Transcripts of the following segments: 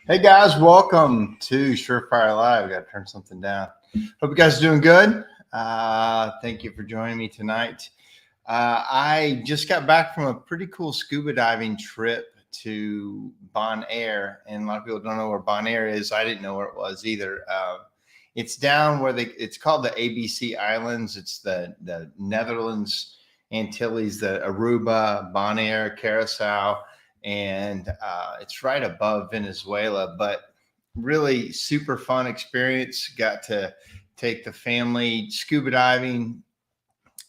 Hey guys, welcome to SureFire Live. I got to turn something down. Hope you guys are doing good. Thank you for joining me tonight. I just got back from a pretty cool scuba diving trip to Bon Air, and a lot of people don't know where Bon Air is. I didn't know where it was either. It's down where it's called the ABC Islands. It's the Netherlands, Antilles, the Aruba, Bon Air, Curacao, and it's right above Venezuela. But really super fun experience. Got to take the family scuba diving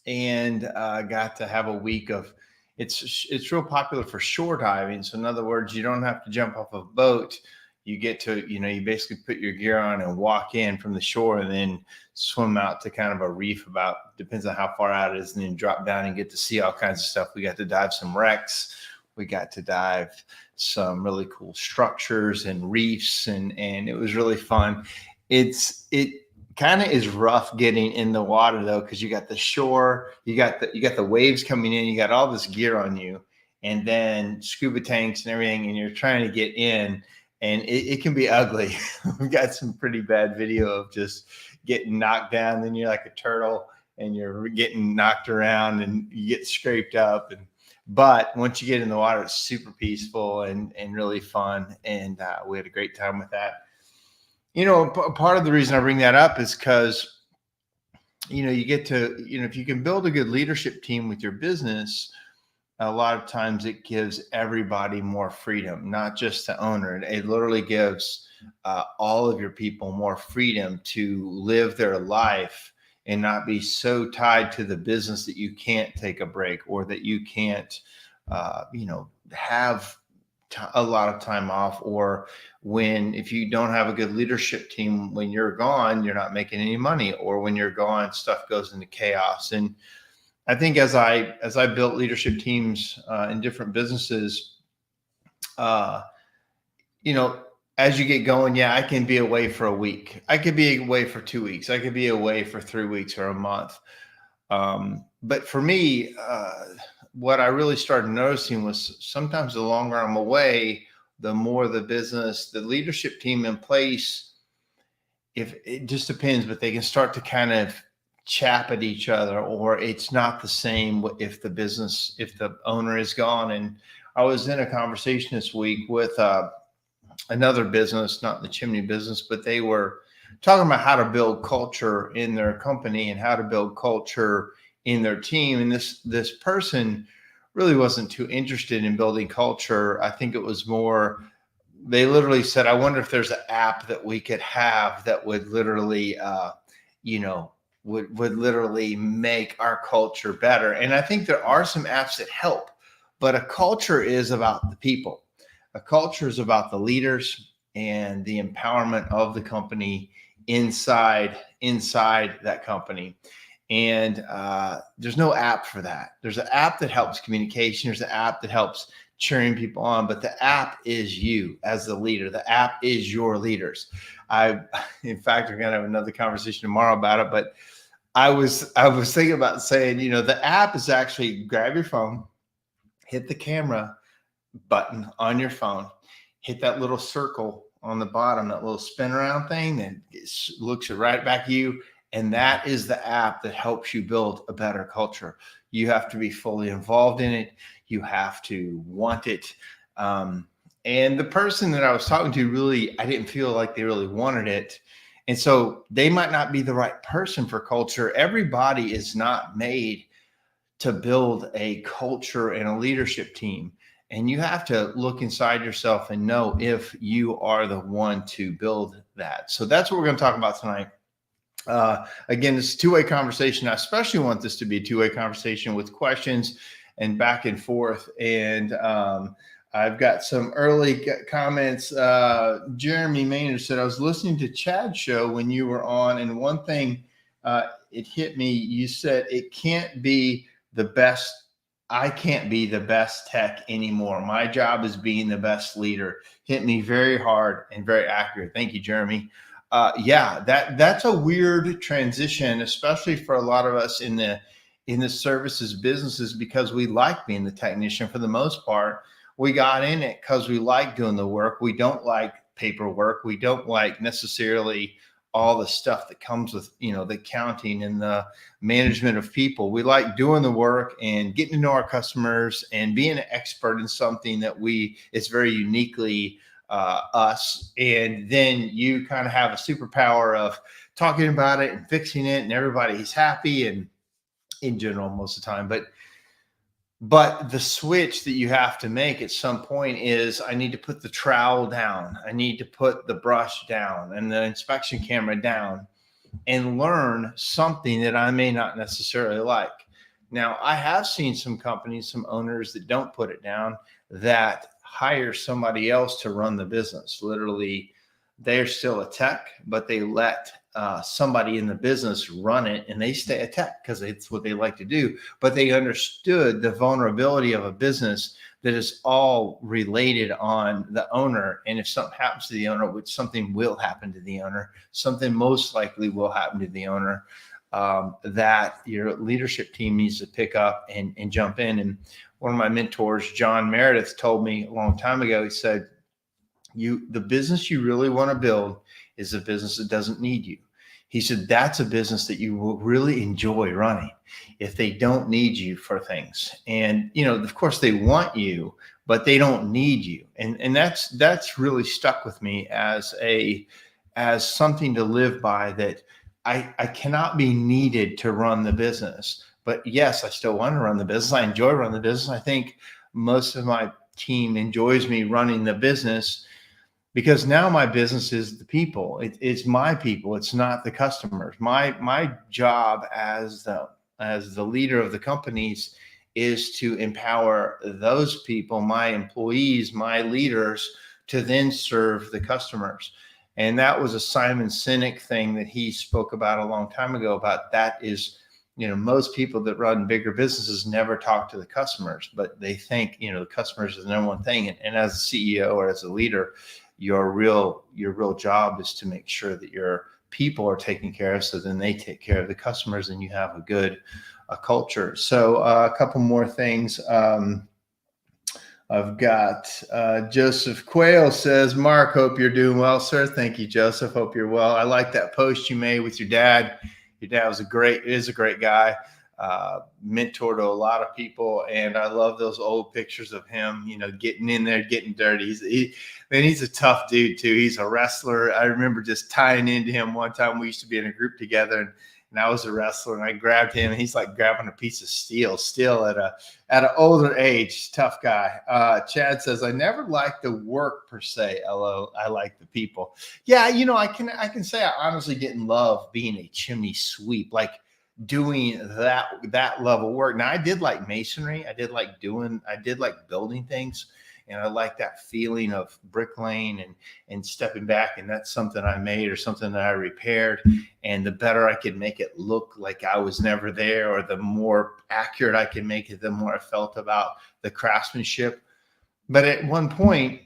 and got to have a week of it's real popular for shore diving. So in other words, you don't have to jump off a boat. You get to, you basically put your gear on and walk in from the shore and then swim out to kind of a reef depends on how far out it is, and then drop down and get to see all kinds of stuff. We got to dive some wrecks. We got to dive some really cool structures and reefs, and it was really fun. It kind of is rough getting in the water though, because you got the shore, you got the waves coming in, you got all this gear on you, and then scuba tanks and everything, and you're trying to get in, and it can be ugly. We've got some pretty bad video of just getting knocked down, then you're like a turtle and you're getting knocked around and you get scraped up. But once you get in the water, it's super peaceful and really fun, and we had a great time with that. Part of the reason I bring that up is because, you get to, if you can build a good leadership team with your business, a lot of times it gives everybody more freedom, not just the owner. It literally gives all of your people more freedom to live their life and not be so tied to the business that you can't take a break, or that you can't, have a lot of time off, or if you don't have a good leadership team, when you're gone, you're not making any money, or when you're gone, stuff goes into chaos. And I think as I built leadership teams in different businesses, as you get going, I can be away for a week. I could be away for 2 weeks. I could be away for 3 weeks or a month. But for me, what I really started noticing was sometimes the longer I'm away, the more the leadership team in place, if it just depends, but they can start to kind of chap at each other, or it's not the same if the owner is gone. And I was in a conversation this week with another business, not the chimney business, but they were talking about how to build culture in their company and how to build culture in their team. And this person really wasn't too interested in building culture. I think it was more, they literally said, I wonder if there's an app that we could have that would literally, would literally make our culture better. And I think there are some apps that help, but a culture is about the people. A culture is about the leaders and the empowerment of the company inside that company. And there's no app for that. There's an app that helps communication. There's an app that helps cheering people on, but the app is you as the leader. The app is your leaders. In fact, we're going to have another conversation tomorrow about it, but I was thinking about saying, the app is actually grab your phone, hit the camera button on your phone, hit that little circle on the bottom, that little spin around thing, and it looks right back at you. And that is the app that helps you build a better culture. You have to be fully involved in it. You have to want it. And the person that I was talking to, really, I didn't feel like they really wanted it. And so they might not be the right person for culture. Everybody is not made to build a culture and a leadership team. And you have to look inside yourself and know if you are the one to build that. So that's what we're going to talk about tonight. Again, it's a two-way conversation. I especially want this to be a two-way conversation with questions and back and forth. And I've got some early comments. Jeremy Maynard said, I was listening to Chad's show when you were on, and one thing it hit me. You said it can't be the best. I can't be the best tech anymore. My job is being the best leader. Hit me very hard and very accurate. Thank you, Jeremy. That's a weird transition, especially for a lot of us in the services businesses, because we like being the technician for the most part. We got in it because we like doing the work. We don't like paperwork. We don't like necessarily all the stuff that comes with, the accounting and the management of people. We like doing the work and getting to know our customers and being an expert in something that it's very uniquely us. And then you kind of have a superpower of talking about it and fixing it, and everybody's happy, and in general most of the time. But the switch that you have to make at some point is, I need to put the trowel down. I need to put the brush down and the inspection camera down and learn something that I may not necessarily like. Now, I have seen some companies, some owners that don't put it down, that hire somebody else to run the business. Literally, they're still a tech, but they let somebody in the business run it, and they stay a tech because it's what they like to do. But they understood the vulnerability of a business that is all related on the owner. And if something happens to the owner, which something will happen to the owner, something most likely will happen to the owner, that your leadership team needs to pick up and jump in. And one of my mentors, John Meredith, told me a long time ago, he said, the business you really want to build is a business that doesn't need you. He said, that's a business that you will really enjoy running if they don't need you for things. And, of course they want you, but they don't need you. And that's really stuck with me as something to live by, that I cannot be needed to run the business. But yes, I still want to run the business. I enjoy running the business. I think most of my team enjoys me running the business, because now my business is the people. It's my people. It's not the customers. My job as the leader of the companies is to empower those people, my employees, my leaders, to then serve the customers. And that was a Simon Sinek thing that he spoke about a long time ago. About that is, most people that run bigger businesses never talk to the customers, but they think, the customers is the number one thing. And as a CEO or as a leader, your real job is to make sure that your people are taken care of, so then they take care of the customers and you have a good culture. So a couple more things. I've got Joseph Quayle says, Mark, hope you're doing well, sir. Thank you, Joseph. Hope you're well. I like that post you made with your dad. Your dad is a great guy. Mentor to a lot of people, and I love those old pictures of him, getting in there, getting dirty. He's a tough dude too. He's a wrestler. I remember just tying into him one time. We used to be in a group together, and I was a wrestler, and I grabbed him, and he's like grabbing a piece of steel still at an older age. Tough guy. Chad says, I never liked the work per se, although I like the people. Yeah, I can say I honestly didn't love being a chimney sweep, like doing that level work. Now, I did like masonry. I did like building things, and I like that feeling of bricklaying and stepping back. And that's something I made or something that I repaired. And the better I could make it look like I was never there, or the more accurate I can make it, the more I felt about the craftsmanship. But at one point,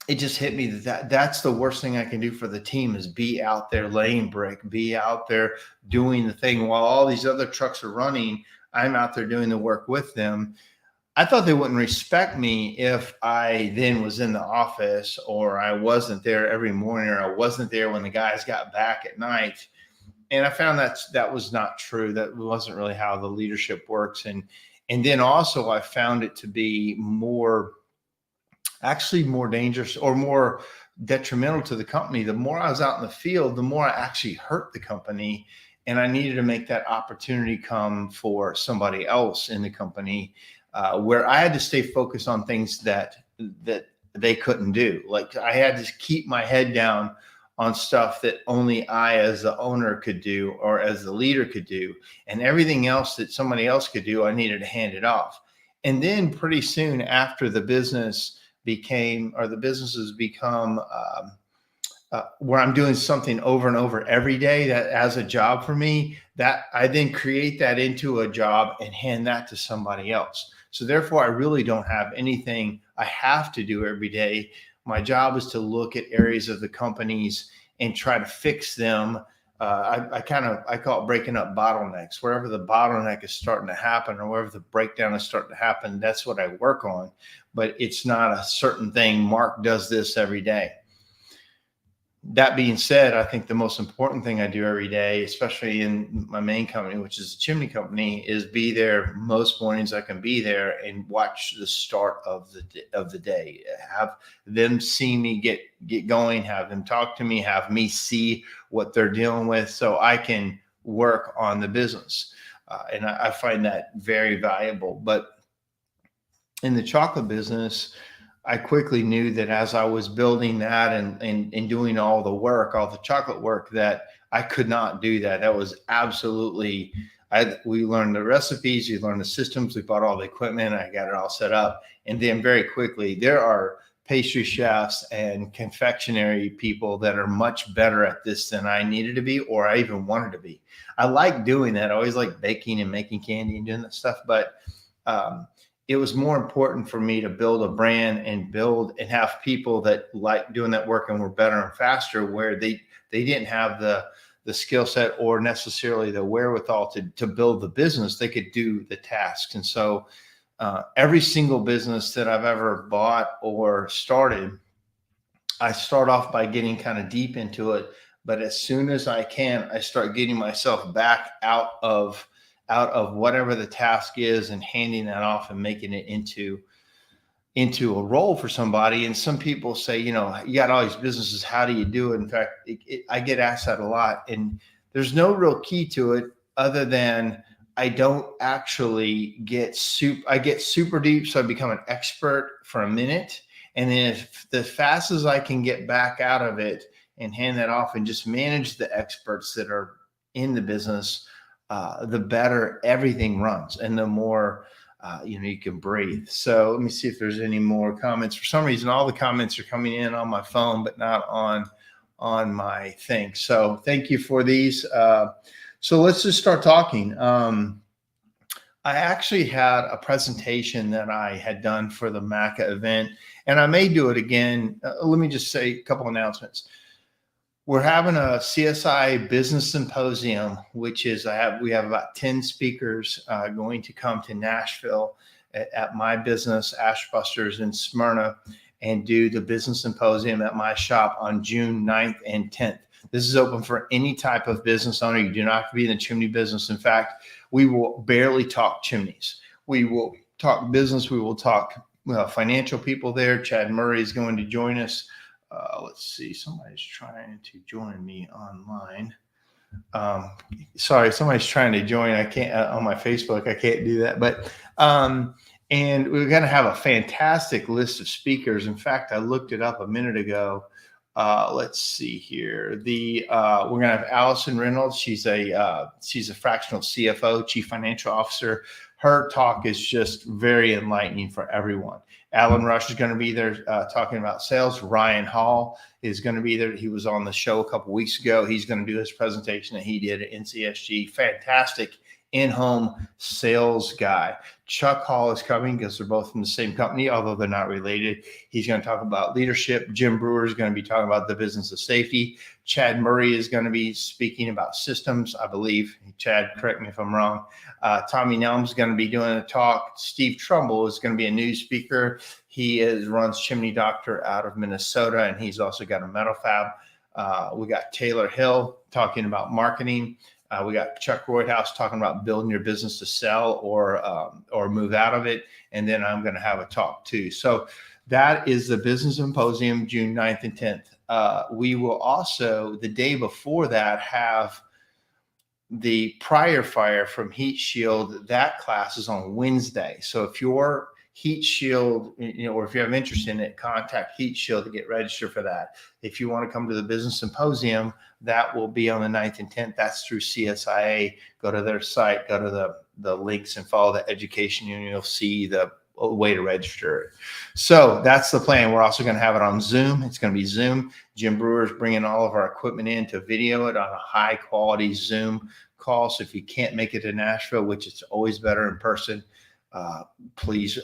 it just hit me that that's the worst thing I can do for the team, is be out there laying brick, be out there doing the thing while all these other trucks are running. I'm out there doing the work with them. I thought they wouldn't respect me if I then was in the office, or I wasn't there every morning, or I wasn't there when the guys got back at night. And I found that was not true. That wasn't really how the leadership works. And then also I found it to be more dangerous or more detrimental to the company. The more I was out in the field, the more I actually hurt the company. And I needed to make that opportunity come for somebody else in the company, where I had to stay focused on things that they couldn't do. Like, I had to keep my head down on stuff that only I as the owner could do, or as the leader could do. And everything else that somebody else could do, I needed to hand it off. And then pretty soon after the businesses become where I'm doing something over and over every day, that as a job for me, that I then create that into a job and hand that to somebody else. So therefore, I really don't have anything I have to do every day. My job is to look at areas of the companies and try to fix them. I call it breaking up bottlenecks. Wherever the bottleneck is starting to happen, or wherever the breakdown is starting to happen, that's what I work on. But it's not a certain thing. Mark does this every day. that being said, I think the most important thing I do every day, especially in my main company, which is a chimney company, is be there most mornings I can be there and watch the start of the day. Have them see me get going, have them talk to me, have me see what they're dealing with, so I can work on the business. And I find that very valuable. But in the chocolate business, I quickly knew that as I was building that and doing all the work, all the chocolate work, that I could not do that. That was absolutely, we learned the recipes, we learned the systems, we bought all the equipment, I got it all set up. And then very quickly, there are pastry chefs and confectionery people that are much better at this than I needed to be, or I even wanted to be. I like doing that. I always like baking and making candy and doing that stuff. But it was more important for me to build a brand and build and have people that like doing that work and were better and faster, where they didn't have the skill set or necessarily the wherewithal to build the business. They could do the tasks. And so every single business that I've ever bought or started, I start off by getting kind of deep into it. But as soon as I can, I start getting myself back out of whatever the task is and handing that off and making it into a role for somebody. And some people say, you got all these businesses, how do you do it? In fact, I get asked that a lot, and there's no real key to it other than I don't actually I get super deep. So I become an expert for a minute. And then if the fast as I can get back out of it and hand that off and just manage the experts that are in the business, the better everything runs and the more you can breathe. So let me see if there's any more comments. For some reason, all the comments are coming in on my phone, but not on my thing. So thank you for these. So let's just start talking. I actually had a presentation that I had done for the MACA event, and I may do it again. Let me just say a couple announcements. We're having a CSI business symposium, which is we have about 10 speakers going to come to Nashville at my business, Ashbusters in Smyrna, and do the business symposium at my shop on June 9th and 10th. This is open for any type of business owner. You do not have to be in the chimney business. In fact, we will barely talk chimneys. We will talk business. We will talk financial people there. Chad Murray is going to join us. Let's see, somebody's trying to join me online. Sorry, somebody's trying to join. I can't on my Facebook. I can't do that. But and we're going to have a fantastic list of speakers. In fact, I looked it up a minute ago. Let's see here. We're going to have Allison Reynolds. She's a fractional CFO, Chief Financial Officer. Her talk is just very enlightening for everyone. Alan Rush is going to be there talking about sales. Ryan Hall is going to be there. He was on the show a couple weeks ago. He's going to do his presentation that he did at NCSG. Fantastic in-home sales guy. Chuck Hall is coming because they're both from the same company, although they're not related. He's going to talk about leadership. Jim Brewer is going to be talking about the business of safety. Chad Murray is going to be speaking about systems, I believe. Chad, correct me if I'm wrong. Tommy Nelms is going to be doing a talk. Steve Trumbull is going to be a new speaker. He runs Chimney Doctor out of Minnesota, and he's also got a metal fab. We got Taylor Hill talking about marketing. We got Chuck Roydhouse talking about building your business to sell or move out of it. And then I'm going to have a talk too. So that is the business symposium, June 9th and 10th. We will also, the day before that, have the prior fire from Heat Shield. That class is on Wednesday. So if you're Heat Shield, or if you have interest in it, contact Heat Shield to get registered for that. If you want to come to the business symposium, that will be on the 9th and 10th. That's through CSIA. Go to their site, go to the links and follow the education, and you'll see the way to register. So that's the plan. We're also going to have it on Zoom. It's going to be Zoom. Jim Brewer is bringing all of our equipment in to video it on a high quality Zoom call. So if you can't make it to Nashville, which it's always better in person, please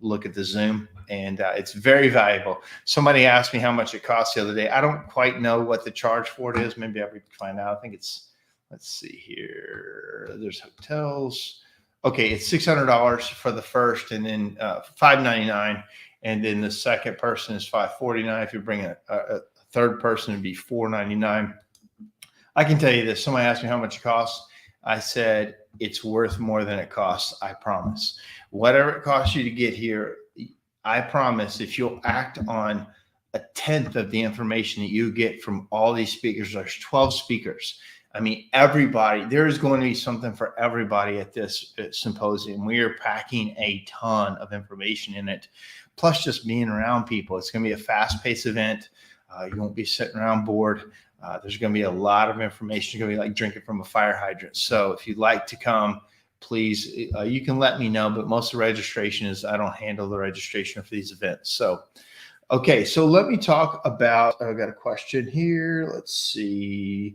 look at the Zoom, and it's very valuable. Somebody asked me how much it costs the other day. I don't quite know what the charge for it is. Maybe I can find out. I think it's, let's see here. There's hotels. Okay, it's $600 for the first, and then $599, and then the second person is $549 if you bring a Third person would be $4.99. I can tell you this. Somebody asked me how much it costs. I said, it's worth more than it costs. I promise. Whatever it costs you to get here, I promise if you'll act on a tenth of the information that you get from all these speakers, there's 12 speakers. I mean, everybody, there is going to be something for everybody at this symposium. We are packing a ton of information in it, plus just being around people. It's going to be a fast-paced event. You won't be sitting around bored. There's going to be a lot of information. It's going to be like drinking from a fire hydrant. So if you'd like to come, please, you can let me know. But most of the registration is, I don't handle the registration for these events. So, okay, so let me talk about, I've got a question here. Let's see.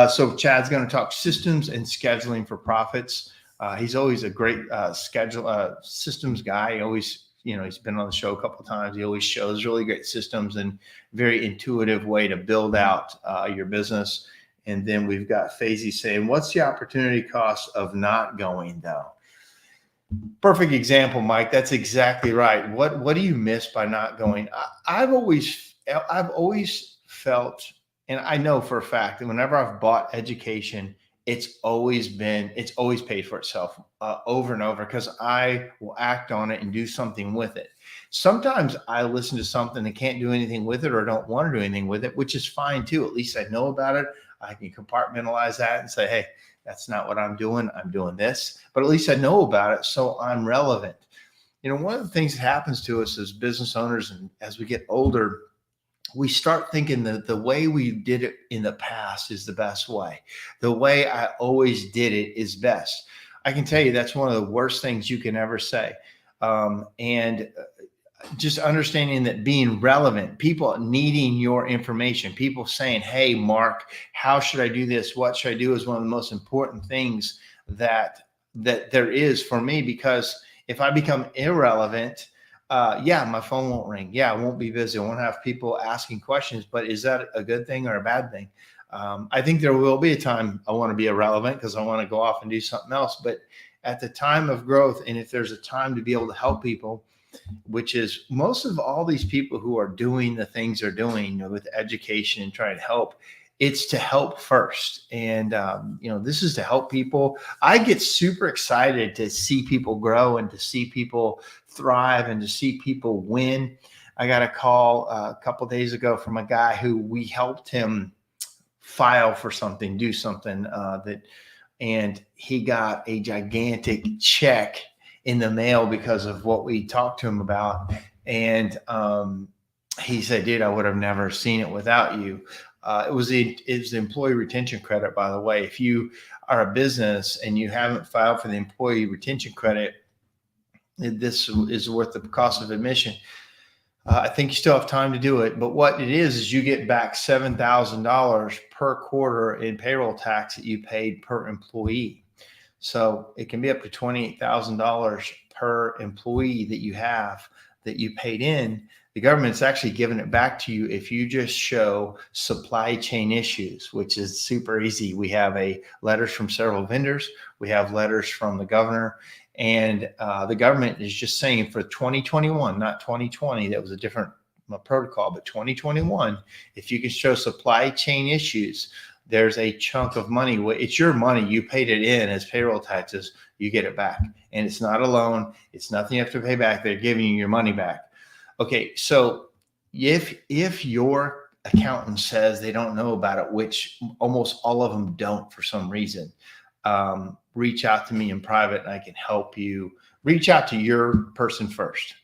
So Chad's going to talk systems and scheduling for profits. He's always a great systems guy. He always, he's been on the show a couple of times. He always shows really great systems and very intuitive way to build out your business. And then we've got Faisy saying, what's the opportunity cost of not going though? Perfect example, Mike. That's exactly right. What do you miss by not going? I've always felt, and I know for a fact that whenever I've bought education, it's always paid for itself over and over, because I will act on it and do something with it. Sometimes I listen to something and can't do anything with it or don't want to do anything with it, which is fine too. At least I know about it. I can compartmentalize that and say, hey, that's not what I'm doing. I'm doing this, but at least I know about it, so I'm relevant. One of the things that happens to us as business owners, and as we get older, we start thinking that the way we did it in the past is the best way. The way I always did it is best. I can tell you that's one of the worst things you can ever say. And just understanding that being relevant, people needing your information, people saying, hey, Mark, how should I do this? What should I do is one of the most important things that there is for me, because if I become irrelevant, my phone won't ring. Yeah, I won't be busy. I won't have people asking questions, but is that a good thing or a bad thing? I think there will be a time I want to be irrelevant because I want to go off and do something else. But at the time of growth, and if there's a time to be able to help people, which is most of all these people who are doing the things they're doing with education and trying to help, it's to help first. And, this is to help people. I get super excited to see people grow and to see people thrive and to see people win. I got a call a couple of days ago from a guy who we helped him file for something, do something and he got a gigantic check in the mail because of what we talked to him about. And he said, dude, I would have never seen it without you. It was the employee retention credit, by the way. If you are a business and you haven't filed for the employee retention credit, this is worth the cost of admission. I think you still have time to do it. But what it is you get back $7,000 per quarter in payroll tax that you paid per employee. So it can be up to $28,000 per employee that you paid in. The government's actually giving it back to you if you just show supply chain issues, which is super easy. We have letters from several vendors. We have letters from the governor, and the government is just saying for 2021, not 2020, that was a different protocol, but 2021, if you can show supply chain issues, there's a chunk of money. It's your money. You paid it in as payroll taxes. You get it back. And it's not a loan. It's nothing you have to pay back. They're giving you your money back. Okay, so if your accountant says they don't know about it, which almost all of them don't for some reason, reach out to me in private and I can help you. Reach out to your person first.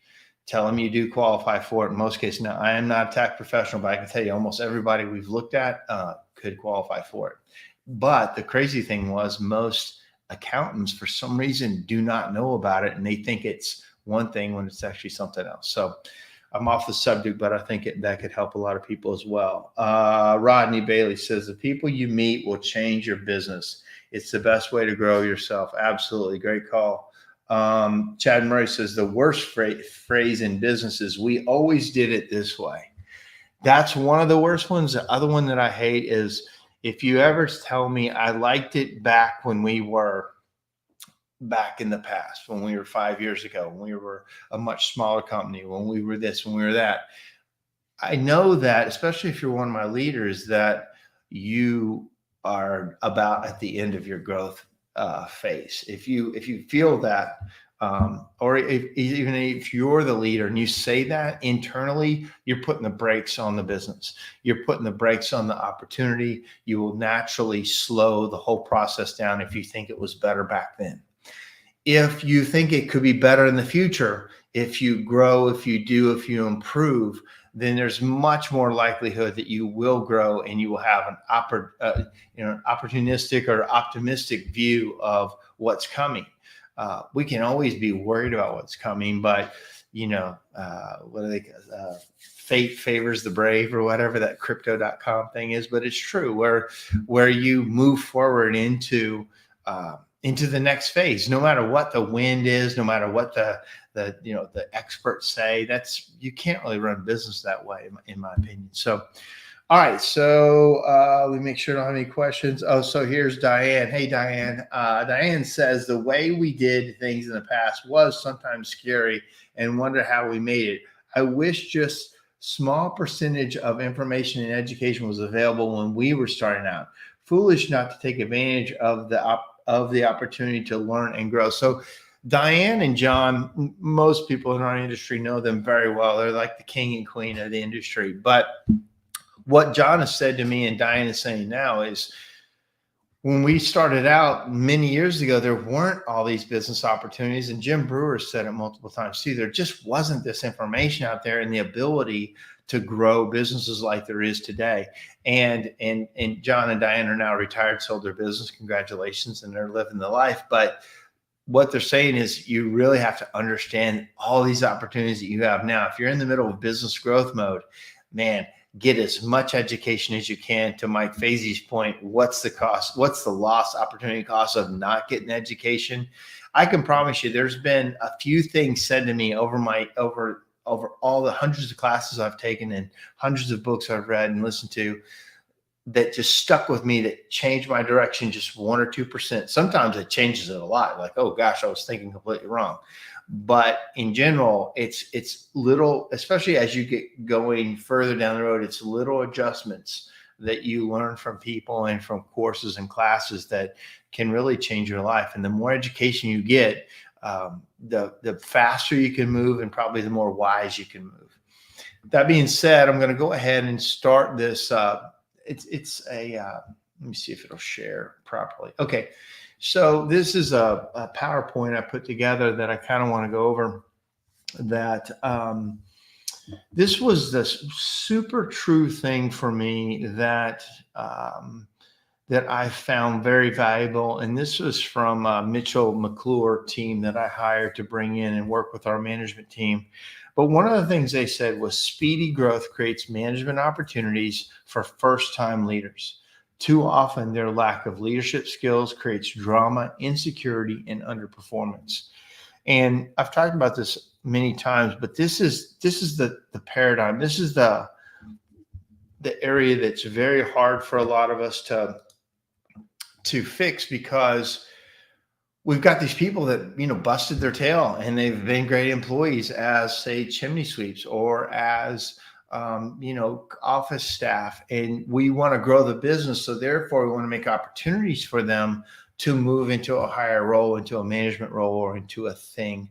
Tell them you do qualify for it. In most cases, now I am not a tax professional, but I can tell you almost everybody we've looked at could qualify for it. But the crazy thing was most accountants for some reason do not know about it, and they think it's one thing when it's actually something else. So I'm off the subject, but I think that could help a lot of people as well. Rodney Bailey says the people you meet will change your business. It's the best way to grow yourself. Absolutely. Great call. Chad Murray says the worst phrase in business is we always did it this way. That's one of the worst ones. The other one that I hate is if you ever tell me I liked it back when we were back in the past, when we were 5 years ago, when we were a much smaller company, when we were this, when we were that. I know that, especially if you're one of my leaders, that you are about at the end of your growth phase. If you feel that, or even if you're the leader and you say that internally, you're putting the brakes on the business. You're putting the brakes on the opportunity. You will naturally slow the whole process down if you think it was better back then. If you think it could be better in the future, if you grow, if you improve, then there's much more likelihood that you will grow and you will have an opportunistic or optimistic view of what's coming. We can always be worried about what's coming, but what do they? Fate favors the brave, or whatever that crypto.com thing is. But it's true where you move forward into the next phase, no matter what the wind is, no matter what the experts say. You can't really run business that way, in my opinion. So, all right. So let me make sure I don't have any questions. Oh, so here's Diane. Hey, Diane. Diane says the way we did things in the past was sometimes scary, and wonder how we made it. I wish just small percentage of information and education was available when we were starting out. Foolish not to take advantage of the opportunity to learn and grow. So Diane and John, most people in our industry know them very well. They're like the king and queen of the industry. But what John has said to me and Diane is saying now is, when we started out many years ago, there weren't all these business opportunities. And Jim Brewer said it multiple times too. There just wasn't this information out there and the ability to grow businesses like there is today. And John and Diane are now retired, sold their business. Congratulations. And they're living the life. But what they're saying is, you really have to understand all these opportunities that you have now. If you're in the middle of business growth mode, man, get as much education as you can. To Mike Fazy's point, what's the cost? What's the lost opportunity cost of not getting education? I can promise you there's been a few things said to me over all the hundreds of classes I've taken and hundreds of books I've read and listened to, that just stuck with me, that changed my direction just 1 or 2%. Sometimes it changes it a lot. Like, oh gosh, I was thinking completely wrong. But in general, it's little, especially as you get going further down the road, it's little adjustments that you learn from people and from courses and classes that can really change your life. And the more education you get, the faster you can move, and probably the more wise you can move. That being said, I'm going to go ahead and start this. Let me see if it'll share properly. Okay. So this is a PowerPoint I put together that I kind of want to go over. That this was the super true thing for me that I found very valuable. And this was from Mitchell McClure team that I hired to bring in and work with our management team. But one of the things they said was, speedy growth creates management opportunities for first-time leaders. Too often, their lack of leadership skills creates drama, insecurity, and underperformance. And I've talked about this many times, but this is the paradigm. This is the area that's very hard for a lot of us to fix, because we've got these people that, busted their tail and they've been great employees as, say, chimney sweeps or as office staff, and we want to grow the business. So therefore we want to make opportunities for them to move into a higher role, into a management role, or into a thing.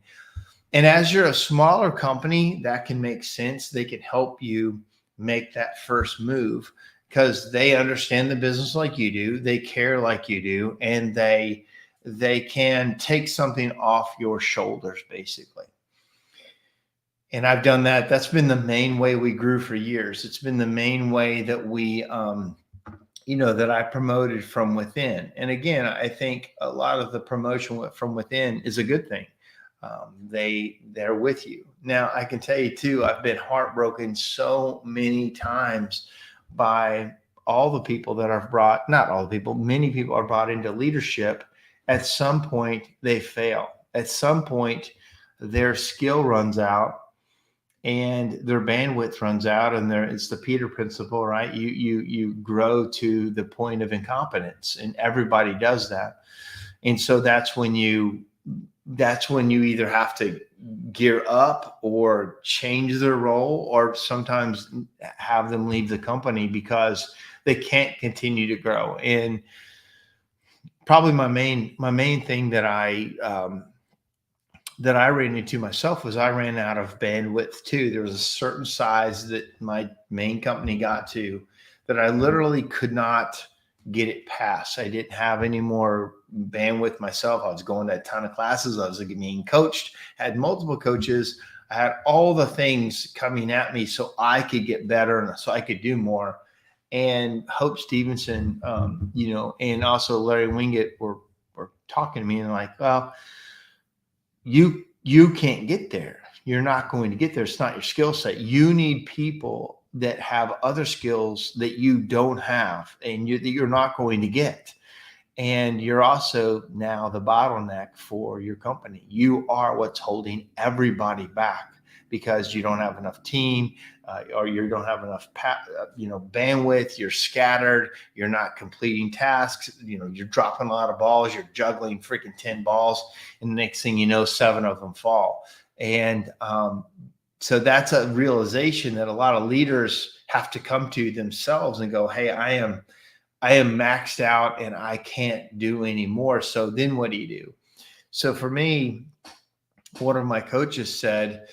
And as you're a smaller company, that can make sense. They can help you make that first move because they understand the business like you do. They care like you do, and they can take something off your shoulders, basically. And I've done that. That's been the main way we grew for years. It's been the main way that we, that I promoted from within. And again, I think a lot of the promotion from within is a good thing. They're with you. Now, I can tell you too, I've been heartbroken so many times by all the people that I've brought, not all the people, many people are brought into leadership. At some point they fail. At some point their skill runs out and their bandwidth runs out, and it's the Peter principle, right? You grow to the point of incompetence, and everybody does that. And so that's when you either have to gear up or change their role, or sometimes have them leave the company because they can't continue to grow. And probably my main thing that I ran into myself was I ran out of bandwidth too. There was a certain size that my main company got to that I literally could not get it past. I didn't have any more bandwidth myself. I was going to a ton of classes. I was being coached, had multiple coaches. I had all the things coming at me so I could get better and so I could do more. And Hope Stevenson, and also Larry Wingate were talking to me and like, well, you can't get there. You're not going to get there. It's not your skill set. You need people that have other skills that you don't have and that you're not going to get. And you're also now the bottleneck for your company. You are what's holding everybody back because you don't have enough team, or you don't have enough bandwidth. You're scattered. You're not completing tasks. You're dropping a lot of balls. You're juggling freaking 10 balls, and the next thing you know, 7 of them fall. And so that's a realization that a lot of leaders have to come to themselves and go, hey, I am maxed out and I can't do anymore. So then what do you do? So for me, one of my coaches said,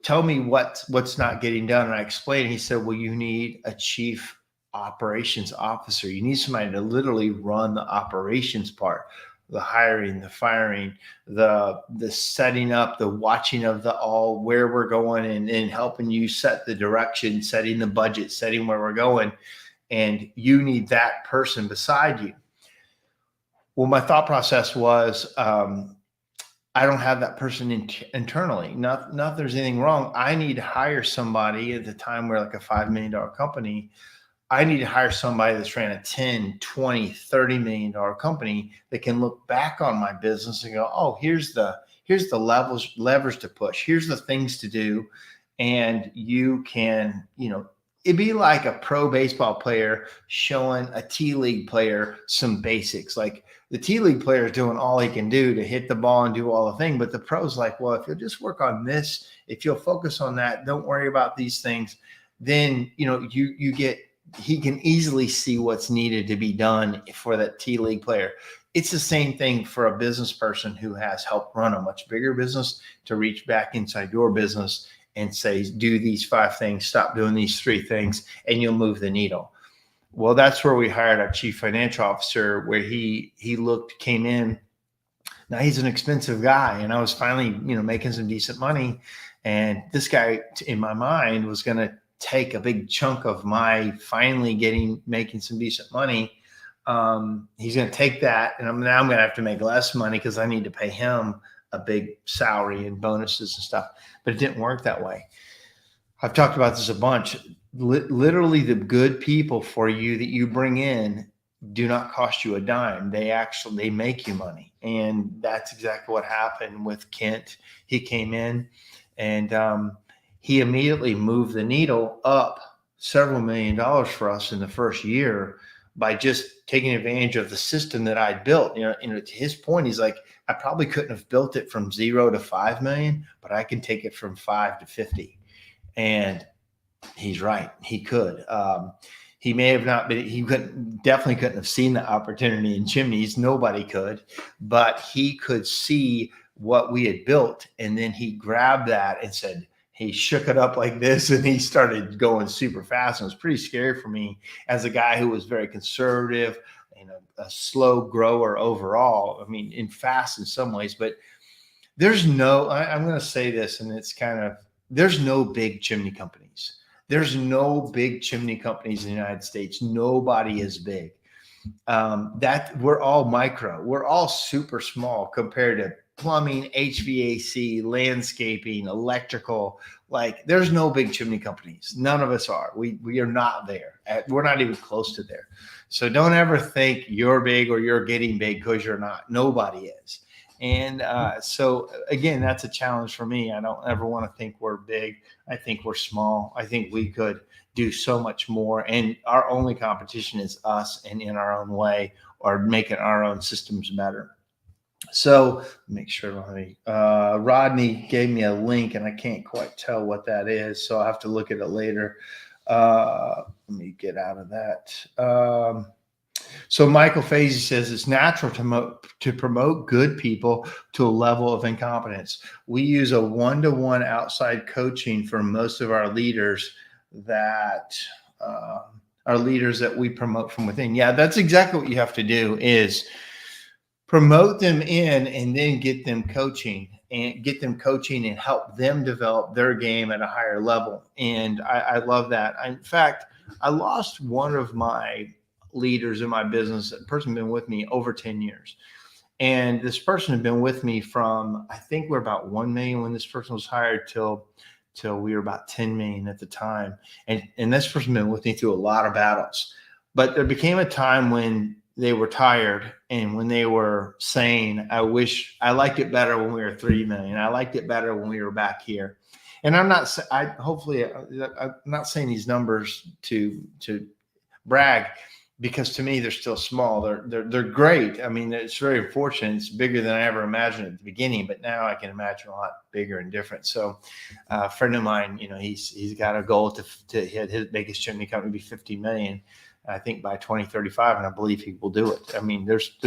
tell me what's not getting done. And I explained, he said, well, you need a chief operations officer. You need somebody to literally run the operations part, the hiring, the firing, the setting up, the watching of where we're going and helping you set the direction, setting the budget, setting where we're going. And you need that person beside you. Well, my thought process was, I don't have that person internally. Not that there's anything wrong. I need to hire somebody. At the time we're like a $5 million company. I need to hire somebody that's ran a 10, 20, $30 million company that can look back on my business and go, oh, here's the levers to push. Here's the things to do. And you can, it'd be like a pro baseball player showing a T League player some basics. Like the T League player is doing all he can do to hit the ball and do all the thing. But the pro's like, well, if you'll just work on this, if you'll focus on that, don't worry about these things, then, he can easily see what's needed to be done for that T League player. It's the same thing for a business person who has helped run a much bigger business to reach back inside your business and say, do these 5 things, stop doing these 3 things, and you'll move the needle. Well, that's where we hired our chief financial officer, where he came in. Now he's an expensive guy, and I was finally, making some decent money. And this guy, in my mind, was going to take a big chunk of my finally making some decent money. He's going to take that, and now I'm going to have to make less money because I need to pay him a big salary and bonuses and stuff. But it didn't work that way. I've talked about this a bunch. Literally, the good people for you that you bring in do not cost you a dime. They make you money. And that's exactly what happened with Kent. He came in and he immediately moved the needle up several $1 million for us in the first year by just taking advantage of the system that I built. To his point, he's like, I probably couldn't have built it from 0 to 5 million, but I can take it from 5 to 50. And he's right. He could. He may have not been, definitely couldn't have seen the opportunity in chimneys. Nobody could, but he could see what we had built. And then he grabbed that and said, he shook it up like this and he started going super fast. And it was pretty scary for me as a guy who was very conservative and a slow grower overall. I mean, fast in some ways, but I'm going to say this, and it's there's no big chimney companies. There's no big chimney companies in the United States. Nobody is big. That we're all micro. We're all super small compared to plumbing, HVAC, landscaping, electrical. Like there's no big chimney companies. None of us are. We are not there. We're not even close to there. So don't ever think you're big or you're getting big because you're not. Nobody is. And so again, that's a challenge for me. I don't ever want to think we're big. I think we're small. I think we could do so much more. And our only competition is us and in our own way or making our own systems better. So make sure, Rodney gave me a link and I can't quite tell what that is. So I'll have to look at it later. Let me get out of that. So Michael Fazey says it's natural to promote good people to a level of incompetence. We use a one-to-one outside coaching for most of our leaders that we promote from within. Yeah, that's exactly what you have to do is promote them in and then get them coaching and help them develop their game at a higher level. And I love that. In fact, I lost one of my leaders in my business. A person been with me over 10 years. And this person had been with me from, I think we're about 1 million when this person was hired till we were about 10 million at the time. And this person been with me through a lot of battles. But there became a time when they were tired and when they were saying, I wish I liked it better when we were 3 million. I liked it better when we were back here. And I'm not saying these numbers to brag, because to me, they're still small. They're great. I mean, it's very unfortunate. It's bigger than I ever imagined at the beginning, but now I can imagine a lot bigger and different. So a friend of mine, he's got a goal to hit his biggest chimney company be 50 million. I think by 2035, and I believe he will do it. I mean, there's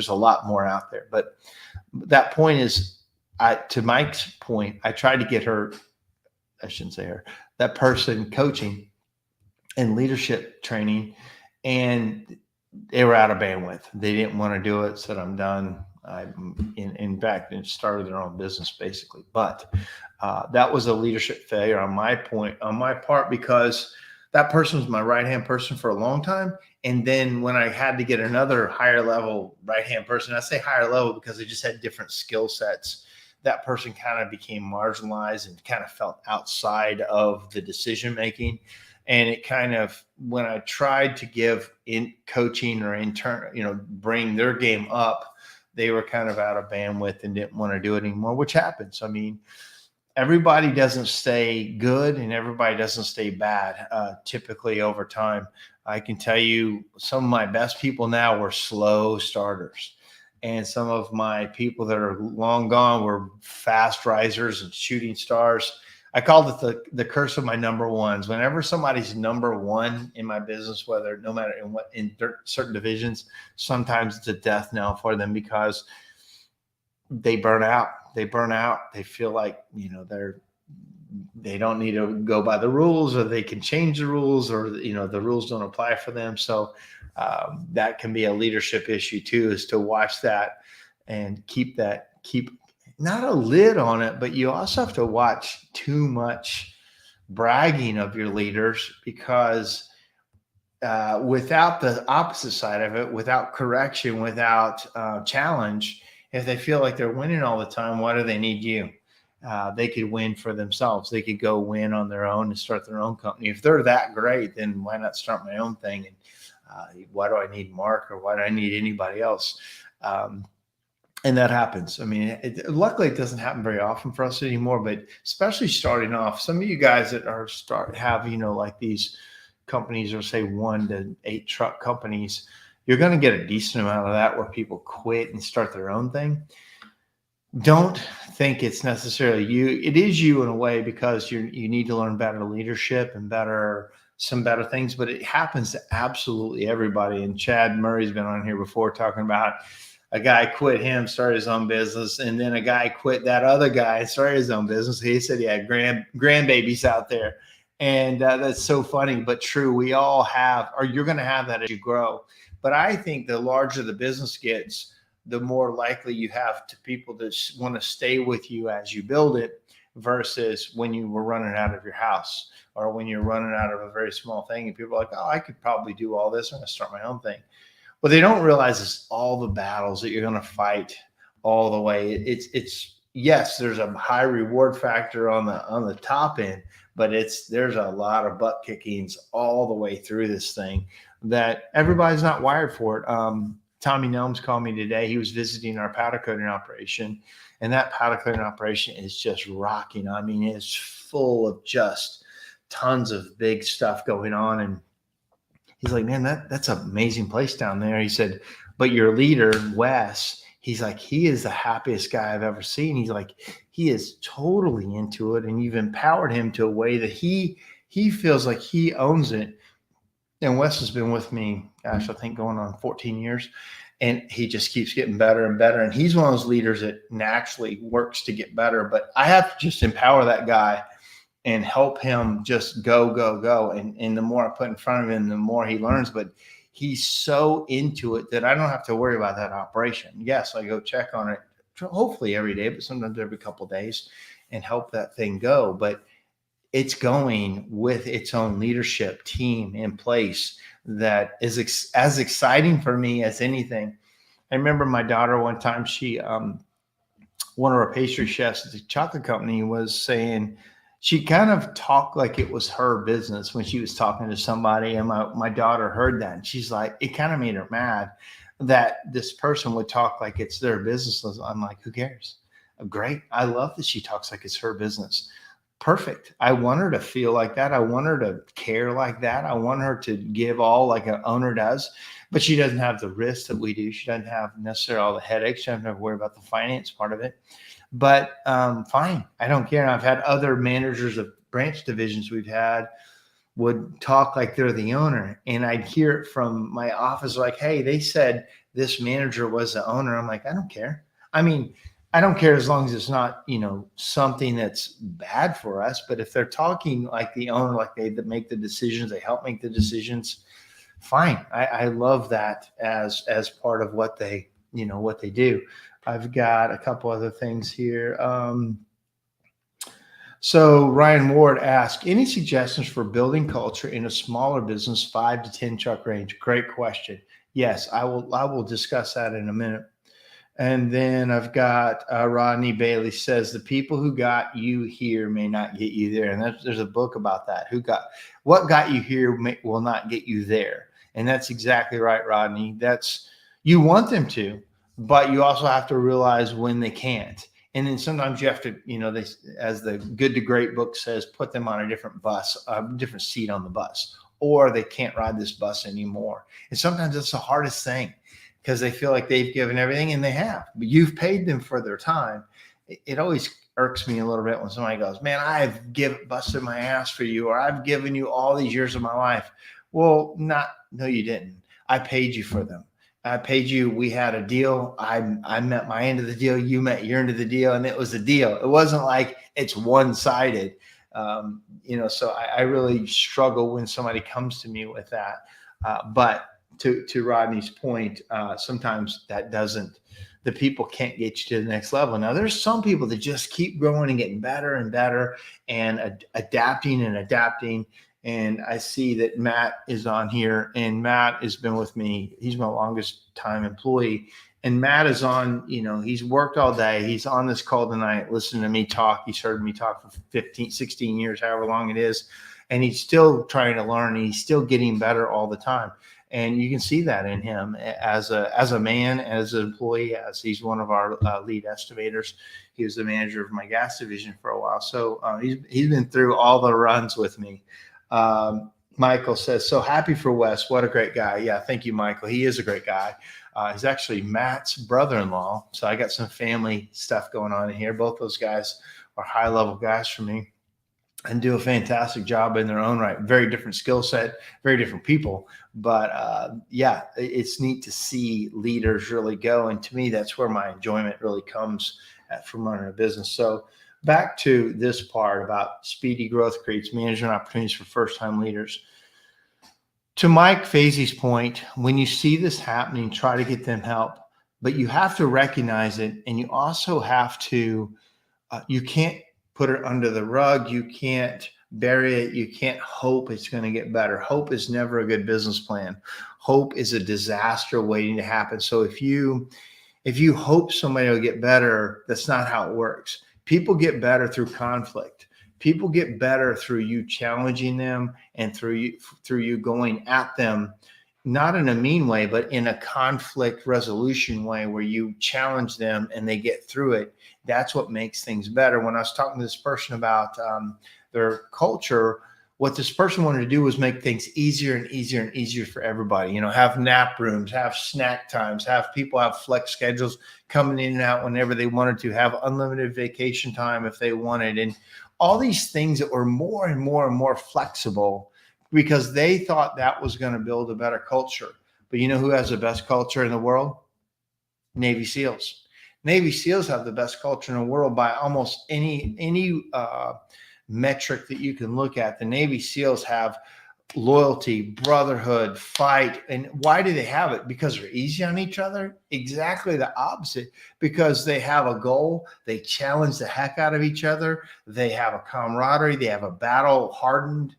a lot more out there, but that point is, to Mike's point, I tried to get that person coaching and leadership training, and they were out of bandwidth. They didn't want to do it. Said, I'm done. In fact, it started their own business basically. But that was a leadership failure on my part, because that person was my right-hand person for a long time. And then when I had to get another higher level right-hand person, I say higher level because they just had different skill sets. That person kind of became marginalized and kind of felt outside of the decision-making. And it kind of, when I tried to give in coaching or bring their game up, they were kind of out of bandwidth and didn't want to do it anymore, which happens. I mean, everybody doesn't stay good and everybody doesn't stay bad typically over time. I can tell you some of my best people now were slow starters. And some of my people that are long gone were fast risers and shooting stars. I called it the curse of my number ones. Whenever somebody's number one in my business, no matter in certain divisions, sometimes it's a death knell for them, because they burn out. They feel like, they don't need to go by the rules, or they can change the rules, or, the rules don't apply for them. So that can be a leadership issue too, is to watch that and keep not a lid on it, but you also have to watch too much bragging of your leaders, because without the opposite side of it, without correction, without challenge, if they feel like they're winning all the time, why do they need you? They could win for themselves. They could go win on their own and start their own company. If they're that great, then why not start my own thing? And why do I need Mark, or why do I need anybody else? And that happens. I mean, luckily it doesn't happen very often for us anymore, but especially starting off, some of you guys that have, like these companies, or say 1 to 8 truck companies, you're going to get a decent amount of that where people quit and start their own thing. Don't think it's necessarily you. It is you in a way, because you need to learn better leadership and some better things, but it happens to absolutely everybody. And Chad Murray's been on here before talking about a guy quit him, started his own business, and then a guy quit that other guy and started his own business. He said he had grandbabies out there. And that's so funny, but true. We all have, or you're going to have that as you grow. But I think the larger the business gets, the more likely you have to people that want to stay with you as you build it, versus when you were running out of your house, or when you're running out of a very small thing and people are like, oh, I could probably do all this. I'm going to start my own thing. What they don't realize is all the battles that you're going to fight all the way. It's yes, there's a high reward factor on the top end, but there's a lot of butt kickings all the way through this thing that everybody's not wired for it. Tommy Nelms called me today. He was visiting our powder coating operation, and that powder coating operation is just rocking. I mean, it's full of just tons of big stuff going on. And he's like, man, that's an amazing place down there. He said, but your leader, Wes, he's like, he is the happiest guy I've ever seen. He's like, he is totally into it, and you've empowered him to a way that he feels like he owns it. And Wes has been with me, gosh, I think going on 14 years, and he just keeps getting better and better. And he's one of those leaders that naturally works to get better. But I have to just empower that guy and help him just go, go, go. And the more I put in front of him, the more he learns. But he's so into it that I don't have to worry about that operation. Yes, I go check on it, hopefully every day, but sometimes every couple of days, and help that thing go. But it's going with its own leadership team in place that is as exciting for me as anything. I remember my daughter one time, she, one of our pastry chefs at the chocolate company was saying, she kind of talked like it was her business when she was talking to somebody. And my daughter heard that, and she's like, it kind of made her mad that this person would talk like it's their business. I'm like, who cares? Great. I love that she talks like it's her business. Perfect. I want her to feel like that. I want her to care like that. I want her to give all like an owner does, but she doesn't have the risk that we do. She doesn't have necessarily all the headaches. She doesn't have to worry about the finance part of it. But fine, I don't care. And I've had other managers of branch divisions we've had would talk like they're the owner, and I'd hear it from my office like, hey, they said this manager was the owner. I'm like, I don't care. I mean, I don't care as long as it's not, something that's bad for us. But if they're talking like the owner, like they make the decisions, they help make the decisions, fine. I love that as part of what they do. I've got a couple other things here. So Ryan Ward asked, any suggestions for building culture in a smaller business, 5 to 10 truck range? Great question. Yes, I will discuss that in a minute. And then I've got Rodney Bailey says, the people who got you here may not get you there. And there's a book about that. What got you here will not get you there. And that's exactly right, Rodney. You want them to, but you also have to realize when they can't. And then sometimes you have to, as the Good to Great book says, put them on a different bus, a different seat on the bus, or they can't ride this bus anymore. And sometimes that's the hardest thing, because they feel like they've given everything, and they have, but you've paid them for their time. It always irks me a little bit when somebody goes, man, I've busted my ass for you, or I've given you all these years of my life. Well, no, you didn't. I paid you for them. I paid you. We had a deal. I met my end of the deal. You met your end of the deal, and it was a deal. It wasn't like it's one-sided. So I really struggle when somebody comes to me with that. But to Rodney's point, sometimes the people can't get you to the next level. Now, there's some people that just keep growing and getting better and better and adapting and adapting. And I see that Matt is on here, and Matt has been with me. He's my longest time employee. And Matt is on, he's worked all day. He's on this call tonight, listening to me talk. He's heard me talk for 15, 16 years, however long it is. And he's still trying to learn, and he's still getting better all the time. And you can see that in him as a man, as an employee, as he's one of our lead estimators. He was the manager of my gas division for a while. So he's been through all the runs with me. Michael says, so happy for Wes. What a great guy. Yeah, thank you, Michael. He is a great guy. He's actually Matt's brother-in-law. So I got some family stuff going on in here. Both those guys are high-level guys for me and do a fantastic job in their own right. Very different skill set, very different people. But it's neat to see leaders really go. And to me, that's where my enjoyment really comes from running a business. So back to this part about speedy growth creates management opportunities for first-time leaders. To Mike Fazy's point, when you see this happening, try to get them help. But you have to recognize it, and you also have to, you can't put it under the rug. You can't bury it. You can't hope it's going to get better. Hope is never a good business plan. Hope is a disaster waiting to happen. So if you hope somebody will get better, that's not how it works. People get better through conflict. People get better through you challenging them and through you going at them, not in a mean way, but in a conflict resolution way where you challenge them and they get through it. That's what makes things better. When I was talking to this person about their culture, what this person wanted to do was make things easier and easier and easier for everybody. You know, have nap rooms, have snack times, have people have flex schedules coming in and out whenever they wanted to, have unlimited vacation time if they wanted, and all these things that were more and more and more flexible because they thought that was going to build a better culture. But you know who has the best culture in the world? Navy SEALs. Navy SEALs have the best culture in the world by almost any metric that you can look at. The Navy SEALs have loyalty, brotherhood, fight. And why do they have it? Because they're easy on each other? Exactly the opposite. Because they have a goal, they challenge the heck out of each other, they have a camaraderie, they have a battle hardened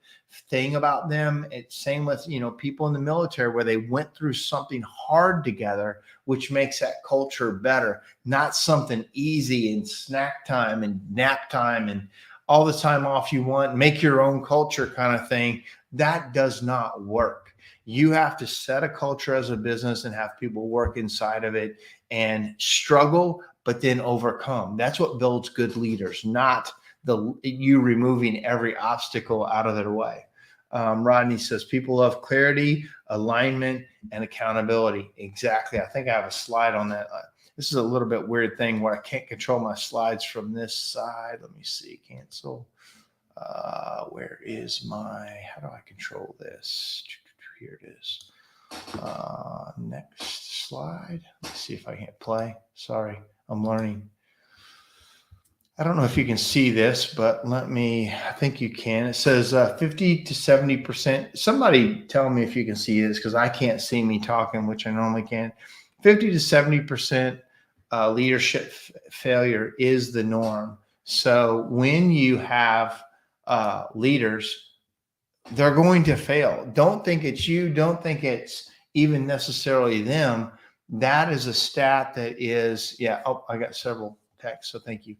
thing about them. It's same with, you know, people in the military where they went through something hard together, which makes that culture better, not something easy and snack time and nap time and all the time off you want, make your own culture kind of thing. That does not work. You have to set a culture as a business and have people work inside of it and struggle, but then overcome. That's what builds good leaders, not you removing every obstacle out of their way. Rodney says, people love clarity, alignment, and accountability. Exactly. I think I have a slide on that. This is a little bit weird thing where I can't control my slides from this side. Let me see. Cancel. Where is how do I control this? Here it is. Next slide. Let's see if I can't play. Sorry, I'm learning. I don't know if you can see this, but I think you can. It says 50 to 70%. Somebody tell me if you can see this because I can't see me talking, which I normally can. 50 to 70% leadership failure is the norm. So when you have leaders, they're going to fail. Don't think it's you. Don't think it's even necessarily them. That is a stat that is, yeah. Oh, I got several texts, so thank you.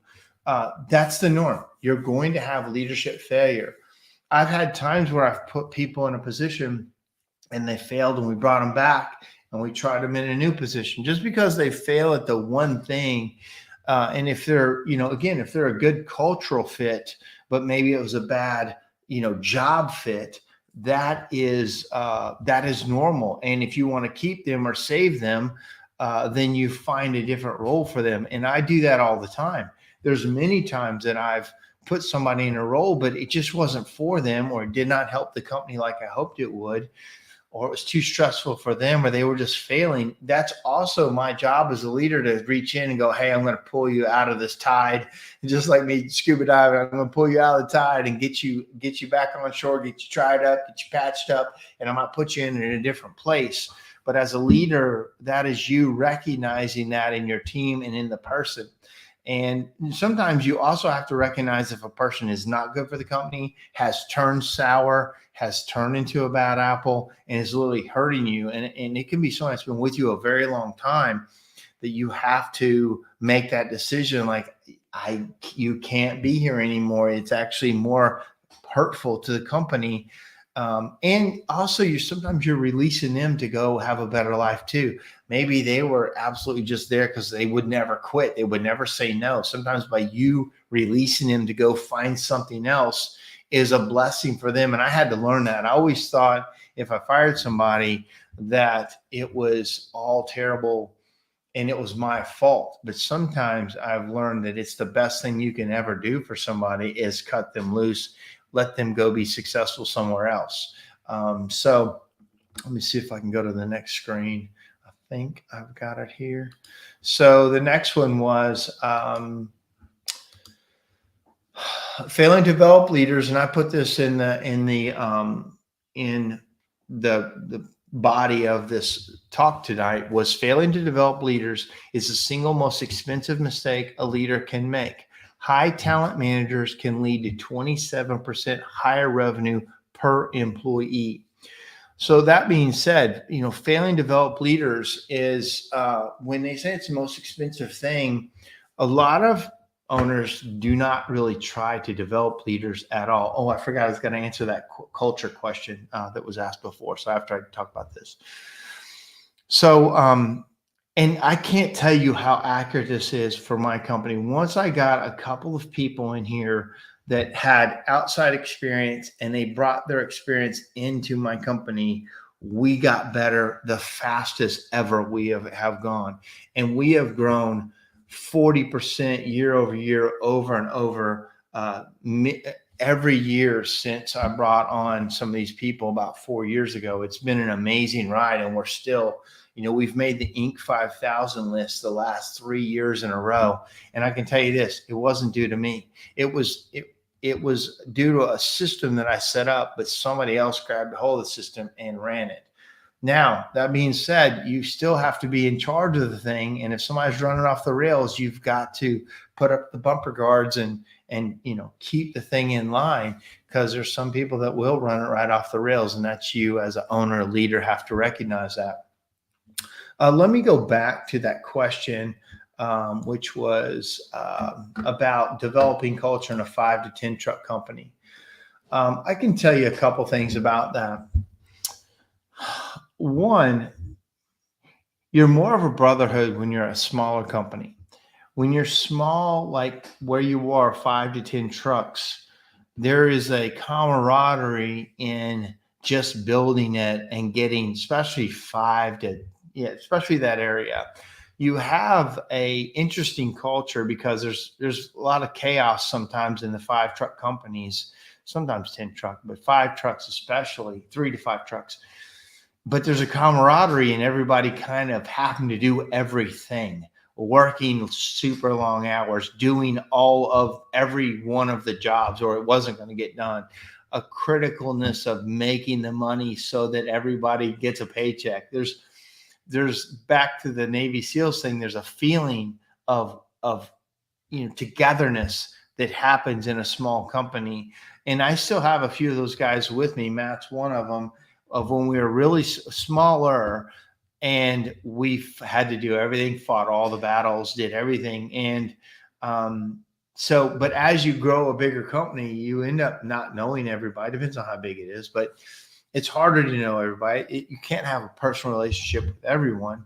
That's the norm. You're going to have leadership failure. I've had times where I've put people in a position and they failed and we brought them back and we tried them in a new position just because they fail at the one thing. And if they're, you know, again, if they're a good cultural fit, but maybe it was a bad, you know, job fit, that is normal. And if you want to keep them or save them, then you find a different role for them. And I do that all the time. There's many times that I've put somebody in a role, but it just wasn't for them, or it did not help the company like I hoped it would, or it was too stressful for them, or they were just failing. That's also my job as a leader, to reach in and go, hey, I'm going to pull you out of this tide. And just like me scuba diving, I'm going to pull you out of the tide and get you back on shore, get you tried up, get you patched up, and I'm going to put you in a different place. But as a leader, that is you recognizing that in your team and in the person. And sometimes you also have to recognize if a person is not good for the company, has turned sour, has turned into a bad apple, and is literally hurting you. And it can be someone that's been with you a very long time that you have to make that decision. Like, you can't be here anymore. It's actually more hurtful to the company. And also sometimes you're releasing them to go have a better life too. Maybe they were absolutely just there because they would never quit. They would never say no. Sometimes by you releasing them to go find something else is a blessing for them. And I had to learn that. I always thought if I fired somebody that it was all terrible and it was my fault. But sometimes I've learned that it's the best thing you can ever do for somebody is cut them loose, let them go be successful somewhere else. So let me see if I can go to the next screen. I think I've got it here. So the next one was failing to develop leaders. And I put this in the body of this talk tonight, was failing to develop leaders is the single most expensive mistake a leader can make. High talent managers can lead to 27% higher revenue per employee. So that being said, you know, failing to develop leaders is when they say it's the most expensive thing, a lot of owners do not really try to develop leaders at all. Oh, I forgot I was going to answer that culture question that was asked before. So after I talk about this. So, and I can't tell you how accurate this is for my company. Once I got a couple of people in here that had outside experience and they brought their experience into my company, we got better the fastest ever we have gone. And we have grown 40% year over year, over and over, every year since I brought on some of these people about 4 years ago. It's been an amazing ride, and we're still, we've made the Inc. 5000 list the last 3 years in a row. And I can tell you this, it wasn't due to me. It was due to a system that I set up, but somebody else grabbed a hold of the system and ran it. Now, that being said, you still have to be in charge of the thing. And if somebody's running off the rails, you've got to put up the bumper guards and keep the thing in line, because there's some people that will run it right off the rails. And that's you as an owner, leader, have to recognize that. Let me go back to that question, which was about developing culture in a 5 to 10 truck company. I can tell you a couple things about that. One, you're more of a brotherhood when you're a smaller company. When you're small, like where you are, 5 to 10 trucks, there is a camaraderie in just building it and getting, especially especially that area. You have a interesting culture because there's a lot of chaos sometimes in the 5 truck companies, sometimes 10 truck, but 5 trucks especially, 3 to 5 trucks. But there's a camaraderie and everybody kind of having to do everything, working super long hours, doing every one of the jobs, or it wasn't going to get done. A criticalness of making the money so that everybody gets a paycheck. There's back to the Navy SEALs thing. There's a feeling of togetherness that happens in a small company. And I still have a few of those guys with me. Matt's one of them, of when we were really smaller and we had to do everything, fought all the battles, did everything. And but as you grow a bigger company, you end up not knowing everybody. Depends on how big it is, but it's harder to know everybody. You can't have a personal relationship with everyone.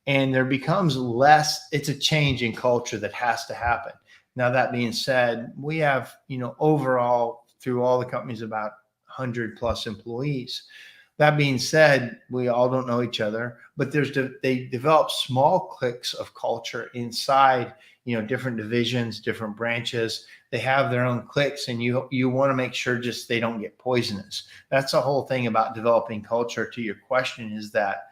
And there becomes less, it's a change in culture that has to happen. Now, that being said, we have, overall through all the companies, about 100 plus employees. That being said, we all don't know each other, but they develop small cliques of culture inside, different divisions, different branches. They have their own cliques, and you want to make sure just they don't get poisonous. That's the whole thing about developing culture. To your question, is that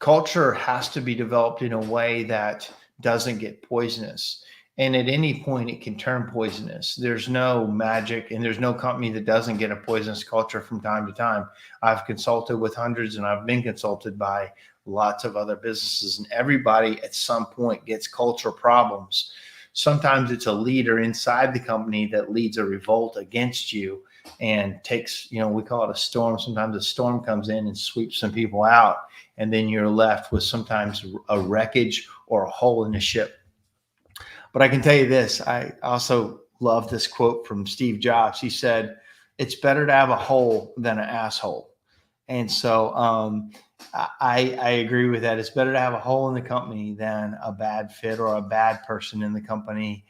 culture has to be developed in a way that doesn't get poisonous. And at any point, it can turn poisonous. There's no magic, and there's no company that doesn't get a poisonous culture from time to time. I've consulted with hundreds, and I've been consulted by lots of other businesses, and everybody at some point gets culture problems. Sometimes it's a leader inside the company that leads a revolt against you and takes, we call it a storm. Sometimes a storm comes in and sweeps some people out, and then you're left with sometimes a wreckage or a hole in the ship. But I can tell you this, I also love this quote from Steve Jobs. He said, "It's better to have a hole than an asshole." And so I agree with that. It's better to have a hole in the company than a bad fit, or a bad person in the company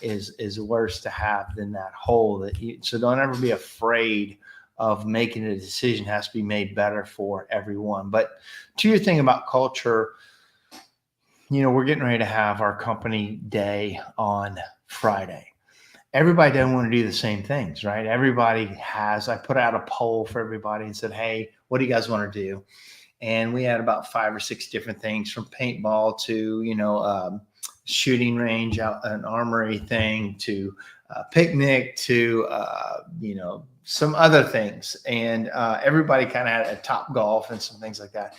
is worse to have than that hole. So don't ever be afraid of making a decision. It has to be made better for everyone. But to your thing about culture, we're getting ready to have our company day on Friday. Everybody doesn't want to do the same things, right? I put out a poll for everybody and said, "Hey, what do you guys want to do?" And we had about 5 or 6 different things, from paintball to, shooting range, out an armory thing, to picnic, to, some other things. And everybody kind of had a top golf and some things like that.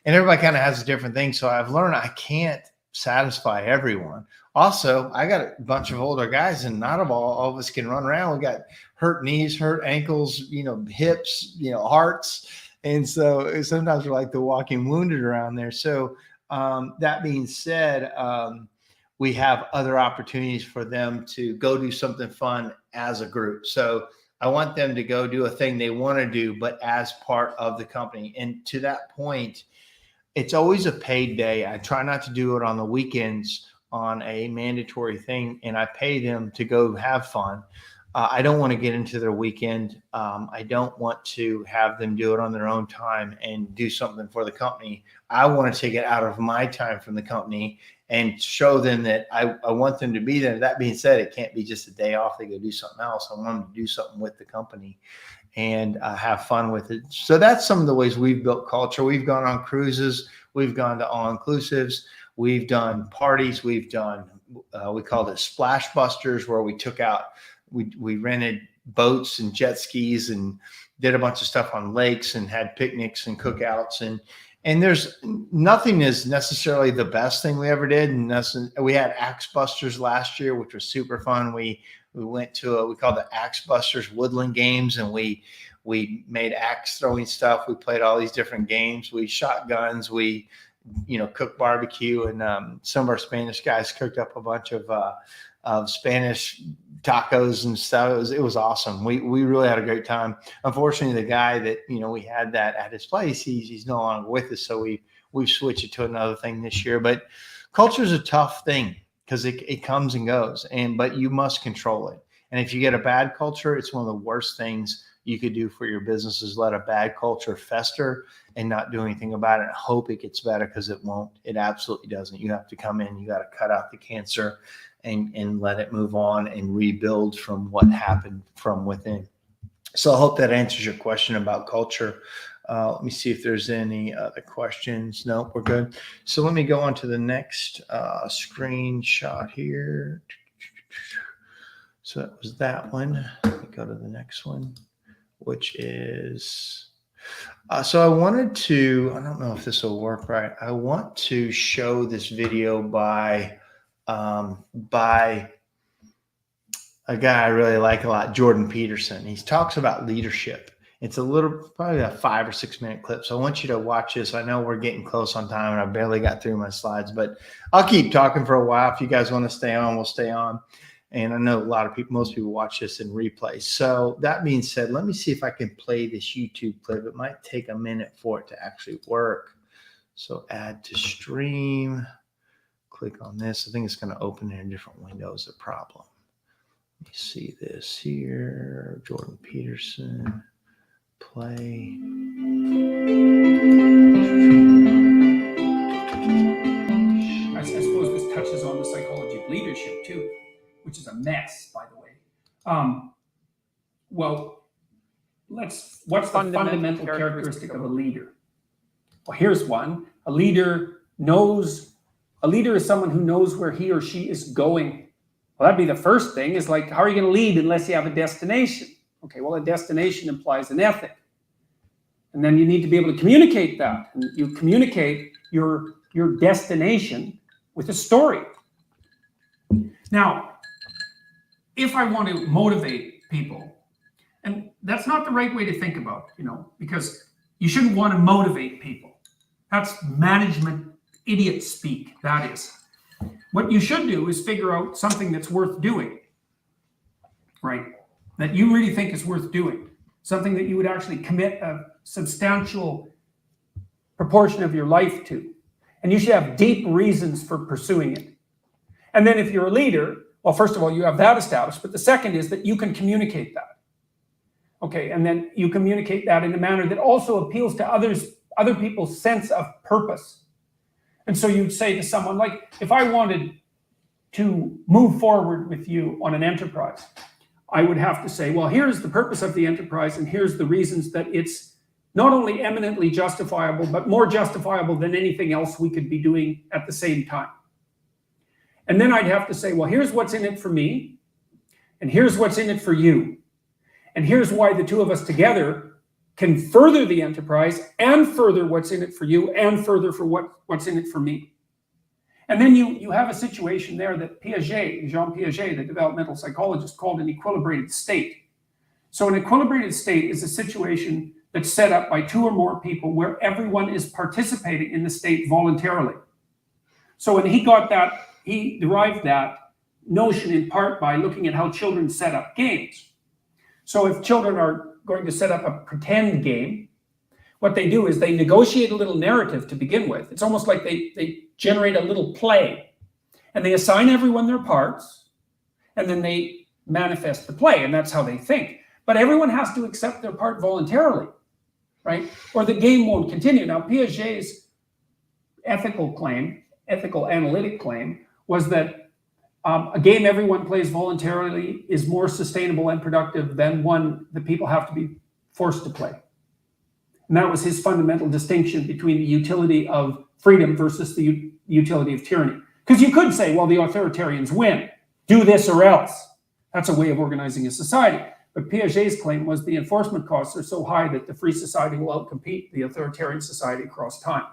And everybody kind of has a different thing. So I've learned I can't satisfy everyone. Also, I got a bunch of older guys, and not all of us can run around. We got hurt knees, hurt ankles, hips, hearts. And so sometimes we're like the walking wounded around there. So that being said, we have other opportunities for them to go do something fun as a group. So I want them to go do a thing they want to do, but as part of the company. And to that point, it's always a paid day. I try not to do it on the weekends on a mandatory thing and I pay them to go have fun, I don't want to get into their weekend. I don't want to have them do it on their own time and do something for the company. I want to take it out of my time from the company and show them that I want them to be there. That being said, it can't be just a day off. They go do something else. I want them to do something with the company and have fun with it. So that's some of the ways we've built culture. We've gone on cruises. We've gone to all-inclusives. We've done parties. We've done, we called it Splash Busters, where we took out, we rented boats and jet skis and did a bunch of stuff on lakes and had picnics and cookouts. And there's nothing is necessarily the best thing we ever did. And we had Axe Busters last year, which was super fun. We went to we called it Axe Busters Woodland Games, and we made axe throwing stuff. We played all these different games. We shot guns. We, cooked barbecue, and some of our Spanish guys cooked up a bunch of Spanish tacos and stuff. It was awesome. We really had a great time. Unfortunately, the guy that we had that at his place, he's no longer with us, so we've switched it to another thing this year. But culture is a tough thing because it comes and goes, but you must control it. And if you get a bad culture, it's one of the worst things you could do for your business is let a bad culture fester and not do anything about it and hope it gets better, because it won't. It absolutely doesn't. You have to come in, you got to cut out the cancer and let it move on and rebuild from what happened from within. So I hope that answers your question about culture. Let me see if there's any other questions. No, we're good. So let me go on to the next screenshot here. So that was that one. Let me go to the next one, which is, so I wanted to, I don't know if this will work right. I want to show this video by a guy I really like a lot, Jordan Peterson. He talks about leadership. It's probably a 5 or 6 minute clip. So I want you to watch this. I know we're getting close on time and I barely got through my slides, but I'll keep talking for a while. If you guys want to stay on, we'll stay on. And I know most people watch this in replay. So that being said, let me see if I can play this YouTube clip. It might take a minute for it to actually work. So add to stream, click on this. I think it's going to open in a different window is the problem. Let me see this here. Jordan Peterson, play. I suppose this touches on the psychology of leadership too, which is a mess, by the way. What's the fundamental characteristic of a leader? Well, here's one. A leader is someone who knows where he or she is going. Well, that'd be the first thing, is like, how are you going to lead unless you have a destination? Okay, well, a destination implies an ethic. And then you need to be able to communicate that. And you communicate your destination with a story. Now, if I want to motivate people, and that's not the right way to think about, because you shouldn't want to motivate people. That's management idiot speak, that is. What you should do is figure out something that's worth doing, right? That you really think is worth doing. Something that you would actually commit a substantial proportion of your life to. And you should have deep reasons for pursuing it. And then if you're a leader, well, first of all, you have that established, but the second is that you can communicate that. Okay, and then you communicate that in a manner that also appeals to other people's sense of purpose. And so you'd say to someone, like, if I wanted to move forward with you on an enterprise, I would have to say, well, here's the purpose of the enterprise, and here's the reasons that it's not only eminently justifiable, but more justifiable than anything else we could be doing at the same time. And then I'd have to say, well, here's what's in it for me, and here's what's in it for you. And here's why the two of us together can further the enterprise and further what's in it for you and further for what's in it for me. And then you have a situation there that Jean Piaget, the developmental psychologist, called an equilibrated state. So an equilibrated state is a situation that's set up by two or more people where everyone is participating in the state voluntarily. So when he derived that notion in part by looking at how children set up games. So if children are going to set up a pretend game, what they do is they negotiate a little narrative to begin with. It's almost like they generate a little play. And they assign everyone their parts, and then they manifest the play, and that's how they think. But everyone has to accept their part voluntarily, right? Or the game won't continue. Now, Piaget's ethical analytic claim was that a game everyone plays voluntarily is more sustainable and productive than one that people have to be forced to play. And that was his fundamental distinction between the utility of freedom versus the utility of tyranny. Because you could say, well, the authoritarians win. Do this or else. That's a way of organizing a society. But Piaget's claim was the enforcement costs are so high that the free society will outcompete the authoritarian society across time.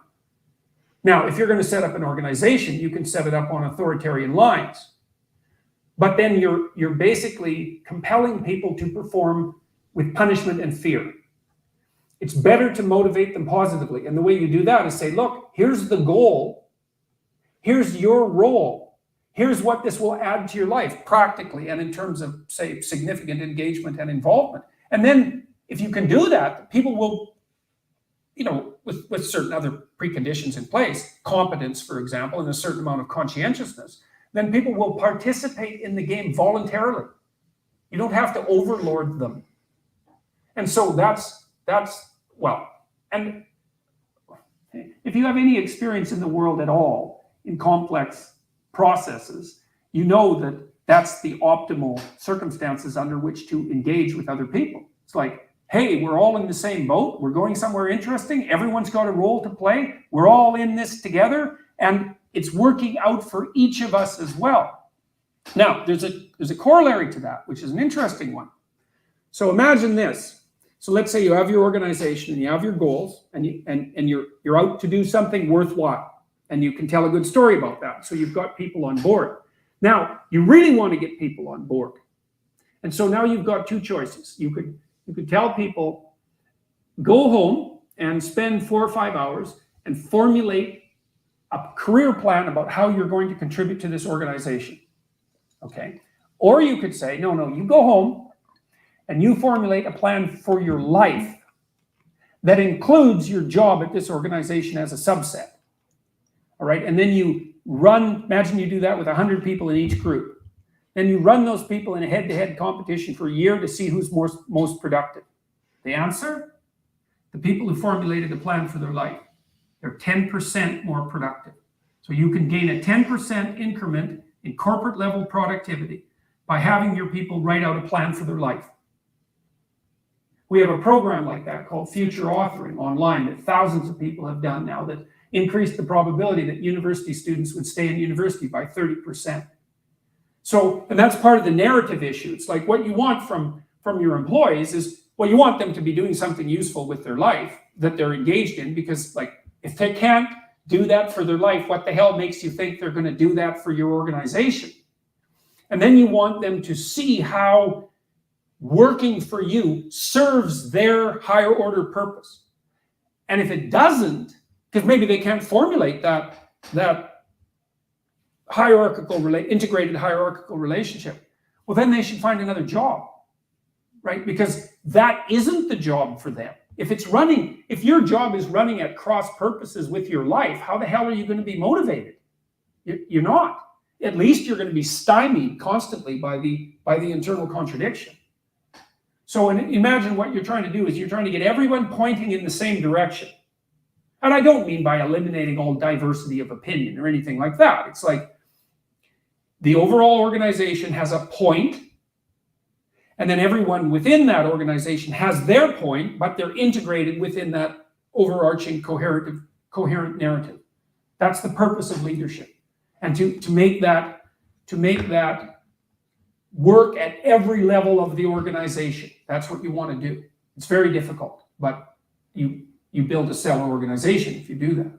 Now, if you're going to set up an organization, you can set it up on authoritarian lines. But then you're basically compelling people to perform with punishment and fear. It's better to motivate them positively. And the way you do that is say, look, here's the goal. Here's your role. Here's what this will add to your life practically and in terms of, say, significant engagement and involvement. And then if you can do that, people will, with certain other preconditions in place, competence, for example, and a certain amount of conscientiousness, then people will participate in the game voluntarily. You don't have to overlord them. And so that's and if you have any experience in the world at all, in complex processes, you know that that's the optimal circumstances under which to engage with other people. It's like, hey, we're all in the same boat. We're going somewhere interesting. Everyone's got a role to play. We're all in this together, and it's working out for each of us as well. Now, there's a corollary to that, which is an interesting one. So imagine this. So let's say you have your organization and you have your goals, and you're out to do something worthwhile. And you can tell a good story about that. So you've got people on board. Now, you really want to get people on board. And so now you've got two choices. You could tell people, go home and spend 4 or 5 hours and formulate a career plan about how you're going to contribute to this organization. Okay? Or you could say, no, you go home and you formulate a plan for your life that includes your job at this organization as a subset. All right, and then you imagine you do that with 100 people in each group. Then you run those people in a head-to-head competition for a year to see who's most productive. The answer? The people who formulated a plan for their life. They're 10% more productive. So you can gain a 10% increment in corporate level productivity by having your people write out a plan for their life. We have a program like that called Future Authoring online that thousands of people have done now that increased the probability that university students would stay in university by 30%. So, and that's part of the narrative issue. It's like what you want from your employees is, well, you want them to be doing something useful with their life that they're engaged in, because like if they can't do that for their life, what the hell makes you think they're going to do that for your organization? And then you want them to see how working for you serves their higher order purpose. And if it doesn't, because maybe they can't formulate that integrated hierarchical relationship, well, then they should find another job, right? Because that isn't the job for them. If your job is running at cross purposes with your life, how the hell are you going to be motivated? You're not. At least you're going to be stymied constantly by the internal contradiction. So imagine what you're trying to do is you're trying to get everyone pointing in the same direction. And I don't mean by eliminating all diversity of opinion or anything like that. It's like the overall organization has a point, and then everyone within that organization has their point, but they're integrated within that overarching coherent narrative. That's the purpose of leadership. And to make that work at every level of the organization. That's what you want to do. It's very difficult, but you build a stellar organization if you do that.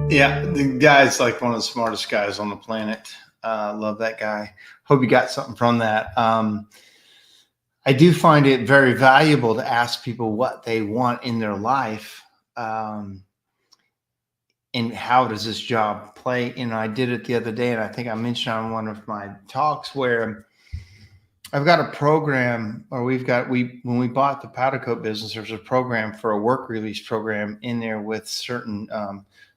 Yeah, the guy's like one of the smartest guys on the planet. Love that guy. Hope you got something from that. I do find it very valuable to ask people what they want in their life. And how does this job play? I did it the other day, and I think I mentioned on one of my talks where I've got a program, or when we bought the powder coat business, there's a program for a work release program in there with certain,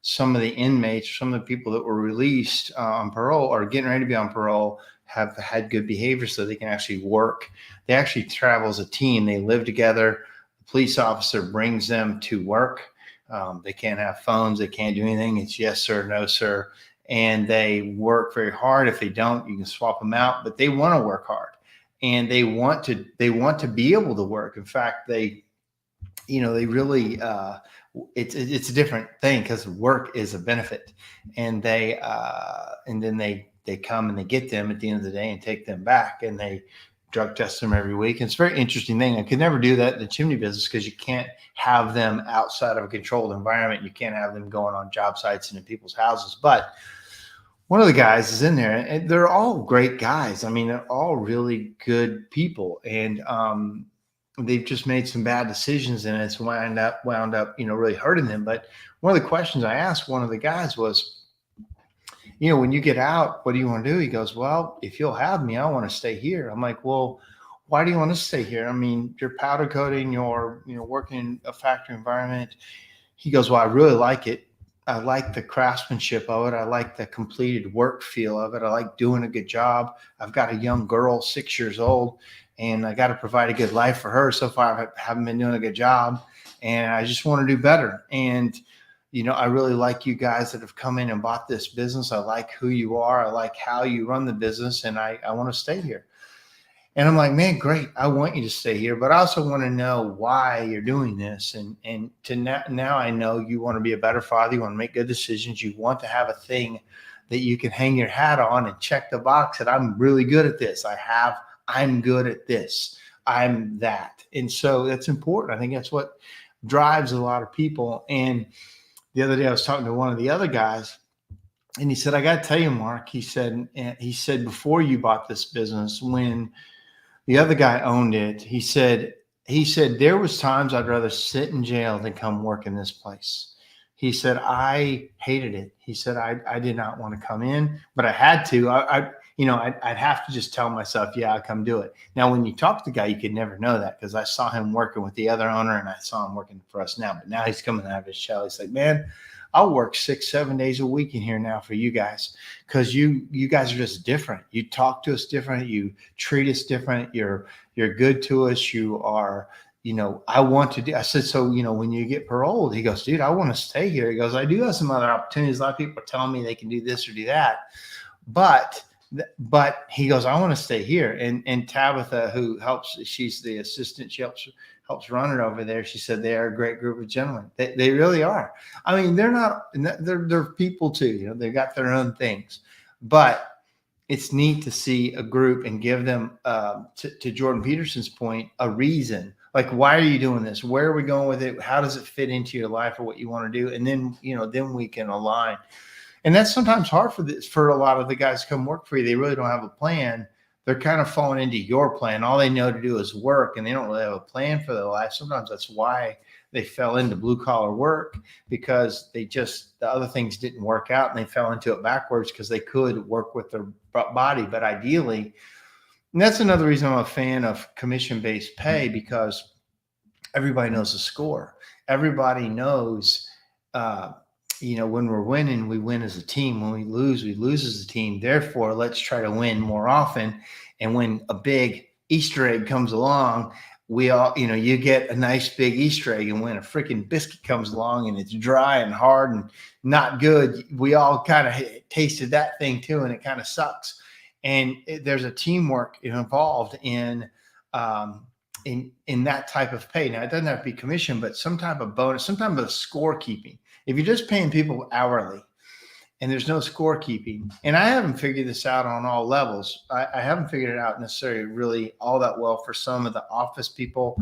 some of the inmates, some of the people that were released on parole or getting ready to be on parole have had good behavior so they can actually work. They actually travel as a team. They live together. The police officer brings them to work. They can't have phones. They can't do anything. It's yes, sir, no, sir. And they work very hard. If they don't, you can swap them out, but they want to work hard. And they want to be able to work. In fact, they really, it's a different thing because work is a benefit, and then they come and they get them at the end of the day and take them back, and they drug test them every week. And it's a very interesting thing. I could never do that in the chimney business because you can't have them outside of a controlled environment. You can't have them going on job sites and in people's houses. But one of the guys is in there, and they're all great guys. I mean, they're all really good people, and they've just made some bad decisions, and it's wound up, really hurting them. But one of the questions I asked one of the guys was, when you get out, what do you want to do? He goes, well, if you'll have me, I want to stay here. I'm like, well, why do you want to stay here? I mean, you're powder coating, you're working in a factory environment. He goes, well, I really like it. I like the craftsmanship of it. I like the completed work feel of it. I like doing a good job. I've got a young girl, 6 years old, and I got to provide a good life for her. So far, I haven't been doing a good job, and I just want to do better. And, I really like you guys that have come in and bought this business. I like who you are. I like how you run the business, and I want to stay here. And I'm like, man, great. I want you to stay here, but I also want to know why you're doing this. And now I know you want to be a better father. You want to make good decisions. You want to have a thing that you can hang your hat on and check the box that I'm really good at this. I'm good at this. I'm that. And so that's important. I think that's what drives a lot of people. And the other day I was talking to one of the other guys, and he said, I got to tell you, Mark, he said, before you bought this business, when the other guy owned it, he said, there was times I'd rather sit in jail than come work in this place. He said, I hated it. He said, I did not want to come in, but I had to. I'd have to just tell myself, yeah, I'll come do it. Now, when you talk to the guy, you could never know that because I saw him working with the other owner and I saw him working for us now. But now he's coming out of his shell. He's like, man, I'll work 6-7 days a week in here now for you guys because you guys are just different. You talk to us different. You treat us different. You're good to us. You are, I want to do. I said, so, when you get paroled, he goes, dude, I want to stay here. He goes, I do have some other opportunities. A lot of people are telling me they can do this or do that. But he goes, I want to stay here. And Tabitha, who helps, she's the assistant. She helps run it over there. She said they are a great group of gentlemen. They really are. I mean, they're people too. They've got their own things, but it's neat to see a group and give them, to Jordan Peterson's point, a reason. Like, why are you doing this? Where are we going with it? How does it fit into your life or what you want to do? And then, then we can align. And that's sometimes hard for a lot of the guys to come work for you. They really don't have a plan. They're kind of falling into your plan. All they know to do is work, and they don't really have a plan for their life. Sometimes that's why they fell into blue collar work, because the other things didn't work out and they fell into it backwards because they could work with their body. But ideally, and that's another reason I'm a fan of commission-based pay, because everybody knows the score. Everybody knows, when we're winning, we win as a team. When we lose as a team. Therefore, let's try to win more often. And when a big Easter egg comes along, we all, you get a nice big Easter egg. And when a freaking biscuit comes along and it's dry and hard and not good, we all kind of tasted that thing too, and it kind of sucks. And there's a teamwork involved in that type of pay. Now, it doesn't have to be commission, but some type of bonus, some type of scorekeeping. If you're just paying people hourly and there's no scorekeeping, and I haven't figured this out on all levels. I haven't figured it out necessarily really all that well for some of the office people.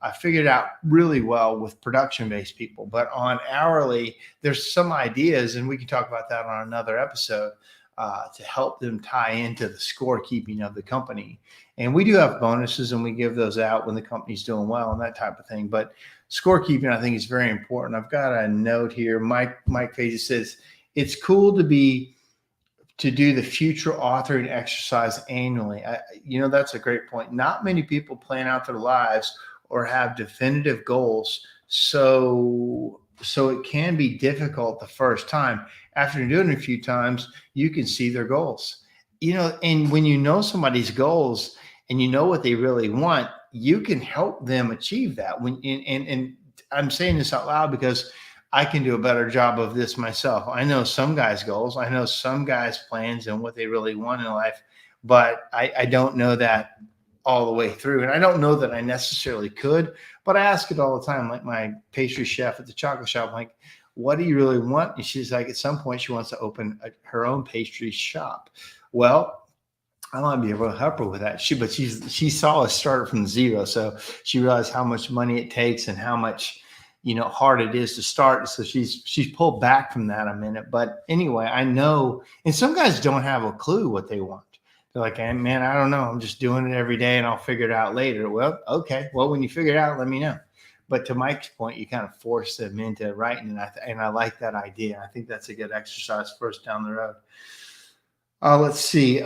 I figured it out really well with production-based people, but on hourly, there's some ideas, and we can talk about that on another episode, to help them tie into the scorekeeping of the company. And we do have bonuses, and we give those out when the company's doing well and that type of thing. But scorekeeping, I think, is very important. I've got a note here. Mike Page says, it's cool to to do the future authoring exercise annually. That's a great point. Not many people plan out their lives or have definitive goals. So it can be difficult the first time. After doing it a few times, you can see their goals. And when you know somebody's goals and you know what they really want, you can help them achieve that. And I'm saying this out loud because I can do a better job of this myself. I know some guys' goals. I know some guys' plans and what they really want in life, but I don't know that all the way through. And I don't know that I necessarily could, but I ask it all the time. Like my pastry chef at the chocolate shop, I'm like, what do you really want? And she's like, at some point she wants to open her own pastry shop. Well, I might be able to help her with that. She saw us start from zero. So she realized how much money it takes and how much, hard it is to start. So she's pulled back from that a minute. But anyway, I know, and some guys don't have a clue what they want. They're like, hey, man, I don't know. I'm just doing it every day and I'll figure it out later. Well, okay. Well, when you figure it out, let me know. But to Mike's point, you kind of force them into writing. And I like that idea. I think that's a good exercise for us down the road. Let's see.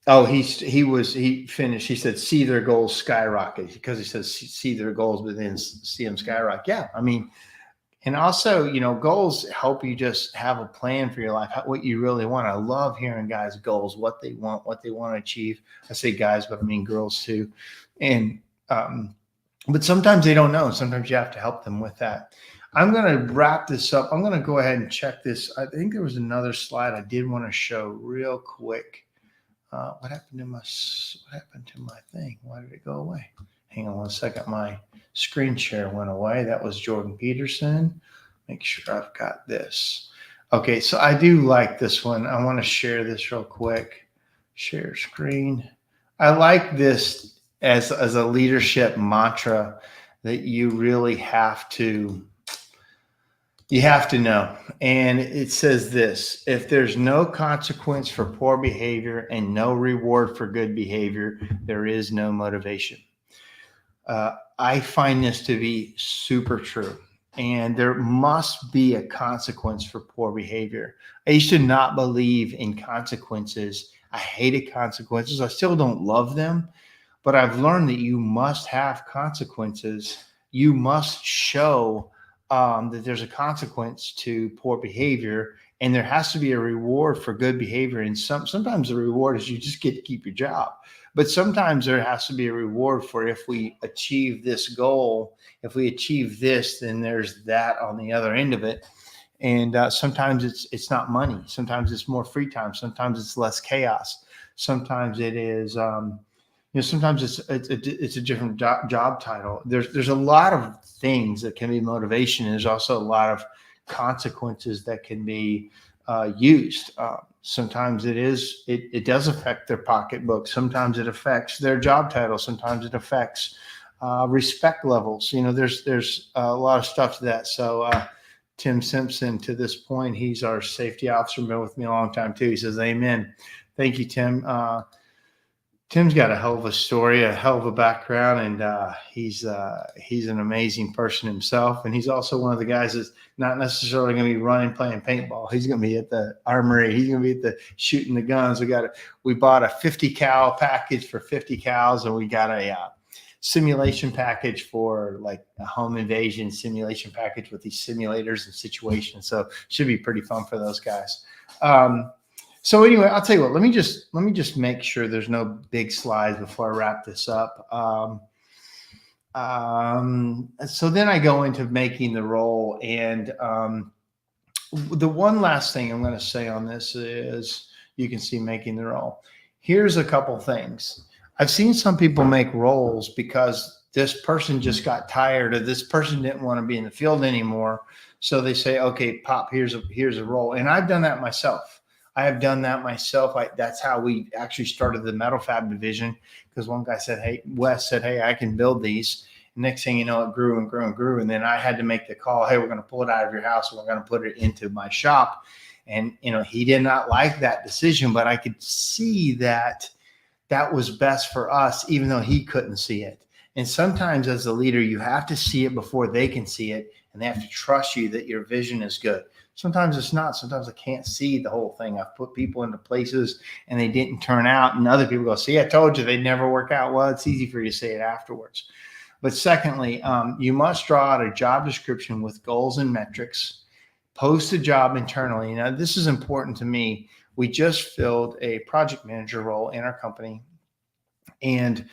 He finished. He said, see their goals skyrocket, because he says, see their goals, but then see them skyrocket. Yeah. I mean, and also, goals help you just have a plan for your life, what you really want. I love hearing guys' goals, what they want to achieve. I say guys, but I mean girls too. And, but sometimes they don't know. Sometimes you have to help them with that. I'm going to wrap this up. I'm going to go ahead and check this. I think there was another slide I did want to show real quick. What happened to my thing? Why did it go away? Hang on one second. My screen share went away. That was Jordan Peterson. Make sure I've got this. Okay, so I do like this one. I want to share this real quick. Share screen. I like this as a leadership mantra that you really have to know. And it says this: if there's no consequence for poor behavior and no reward for good behavior, there is no motivation. I find this to be super true. And there must be a consequence for poor behavior. I used to not believe in consequences. I hated consequences. I still don't love them, but I've learned that you must have consequences. You must show that there's a consequence to poor behavior, and there has to be a reward for good behavior. And sometimes the reward is you just get to keep your job. But sometimes there has to be a reward for, if we achieve this goal, if we achieve this, then there's that on the other end of it. And sometimes it's not money. Sometimes it's more free time. Sometimes it's less chaos. Sometimes it is, sometimes it's a different job title. There's a lot of things that can be motivation. And there's also a lot of consequences that can be used. Sometimes it does affect their pocketbook. Sometimes it affects their job title. Sometimes it affects respect levels. There's a lot of stuff to that. So Tim Simpson, to this point, he's our safety officer, been with me a long time too. He says, amen. Thank you, Tim. Tim's got a hell of a story, a hell of a background, and he's an amazing person himself. And he's also one of the guys that's not necessarily going to be running, playing paintball. He's going to be at the armory. He's going to be at the shooting the guns. We bought a 50 cow package for 50 cows, and we got a simulation package for like a home invasion simulation package with these simulators and situations. So should be pretty fun for those guys. So anyway, I'll tell you what, let me just make sure there's no big slides before I wrap this up. So then I go into making the role. And the one last thing I'm going to say on this is, you can see making the role. Here's a couple things. I've seen some people make roles because this person just got tired, or this person didn't want to be in the field anymore. So they say, okay, Pop, here's a role. And I've done that myself. That's how we actually started the metal fab division, because one guy said, Wes said, hey, I can build these. Next thing you know, it grew and grew and grew. And then I had to make the call, hey, we're going to pull it out of your house and we're going to put it into my shop. And, he did not like that decision, but I could see that was best for us, even though he couldn't see it. And sometimes as a leader, you have to see it before they can see it, and they have to trust you that your vision is good. Sometimes it's not. Sometimes I can't see the whole thing. I've put people into places and they didn't turn out, and other people go, see, I told you they'd never work out. Well, it's easy for you to say it afterwards. But secondly, you must draw out a job description with goals and metrics. Post a job internally. Now, this is important to me. We just filled a project manager role in our company, and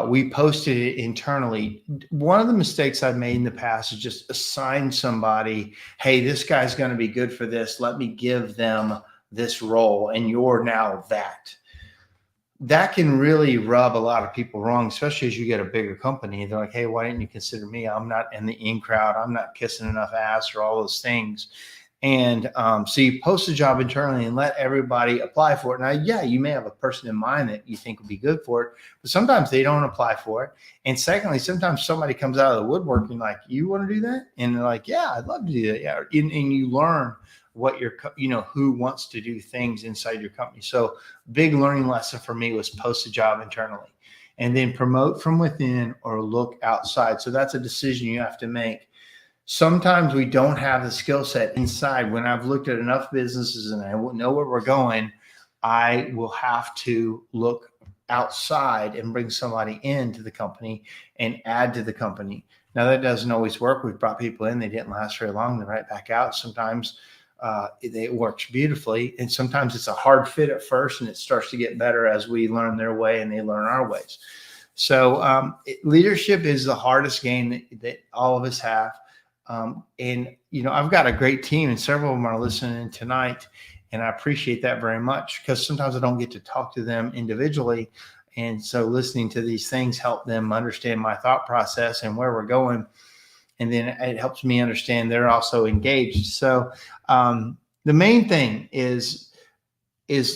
we posted it internally. One of the mistakes I've made in the past is just assign somebody, hey, this guy's going to be good for this. Let me give them this role, and you're now that. That can really rub a lot of people wrong, especially as you get a bigger company. They're like, hey, why didn't you consider me? I'm not in the in crowd. I'm not kissing enough ass or all those things. And so you post a job internally and let everybody apply for it. Now, yeah, you may have a person in mind that you think would be good for it, but sometimes they don't apply for it. And secondly, sometimes somebody comes out of the woodwork and like, you want to do that? And they're like, yeah, I'd love to do that. Yeah. And you learn what who wants to do things inside your company. So big learning lesson for me was post a job internally and then promote from within or look outside. So that's a decision you have to make. Sometimes we don't have the skill set inside. When I've looked at enough businesses and I know where we're going, I will have to look outside and bring somebody into the company and add to the company. Now, that doesn't always work. We've brought people in, they didn't last very long, they're right back out. Sometimes it works beautifully, and sometimes it's a hard fit at first, and it starts to get better as we learn their way and they learn our ways. So leadership is the hardest game that all of us have. And, I've got a great team, and several of them are listening tonight, and I appreciate that very much because sometimes I don't get to talk to them individually. And so listening to these things help them understand my thought process and where we're going. And then it helps me understand they're also engaged. So the main thing is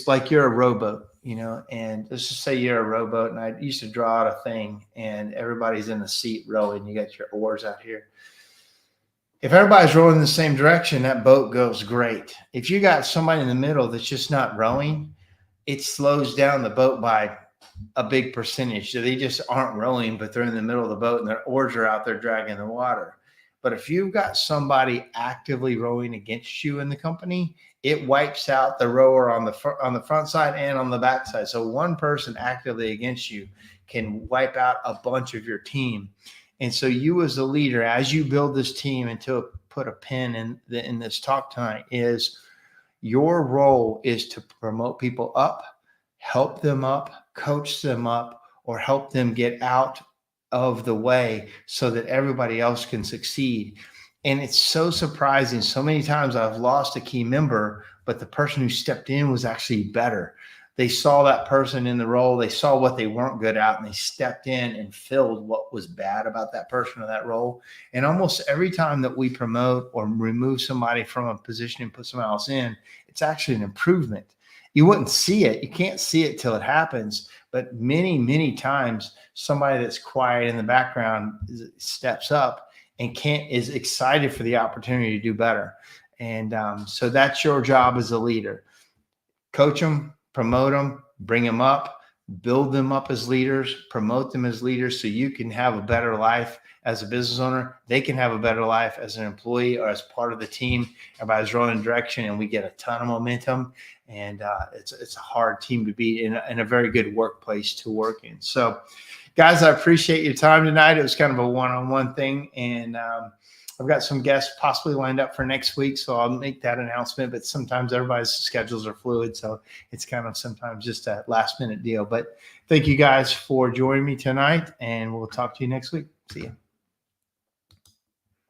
like you're a rowboat, and let's just say you're a rowboat, and I used to draw out a thing and everybody's in a seat rowing. You got your oars out here. If everybody's rowing in the same direction, that boat goes great. If you got somebody in the middle that's just not rowing, it slows down the boat by a big percentage. So they just aren't rowing, but they're in the middle of the boat and their oars are out there dragging the water. But if you've got somebody actively rowing against you in the company, it wipes out the rower on the front side and on the back side. So one person actively against you can wipe out a bunch of your team. And so you as a leader, as you build this team, and to put a pin in this talk tonight, is your role is to promote people up, help them up, coach them up, or help them get out of the way so that everybody else can succeed. And it's so surprising. So many times I've lost a key member, but the person who stepped in was actually better. They saw that person in the role. They saw what they weren't good at, and they stepped in and filled what was bad about that person or that role. And almost every time that we promote or remove somebody from a position and put someone else in, it's actually an improvement. You wouldn't see it. You can't see it till it happens. But many, many times, somebody that's quiet in the background steps up and is excited for the opportunity to do better. And so that's your job as a leader. Coach them, promote them, bring them up, build them up as leaders, promote them as leaders so you can have a better life as a business owner. They can have a better life as an employee or as part of the team. Everybody's rowing in direction, and we get a ton of momentum. And it's a hard team to beat in a very good workplace to work in. So, guys, I appreciate your time tonight. It was kind of a one-on-one thing, and I've got some guests possibly lined up for next week, so I'll make that announcement. But sometimes everybody's schedules are fluid, so it's kind of sometimes just a last-minute deal. But thank you guys for joining me tonight, and we'll talk to you next week. See you.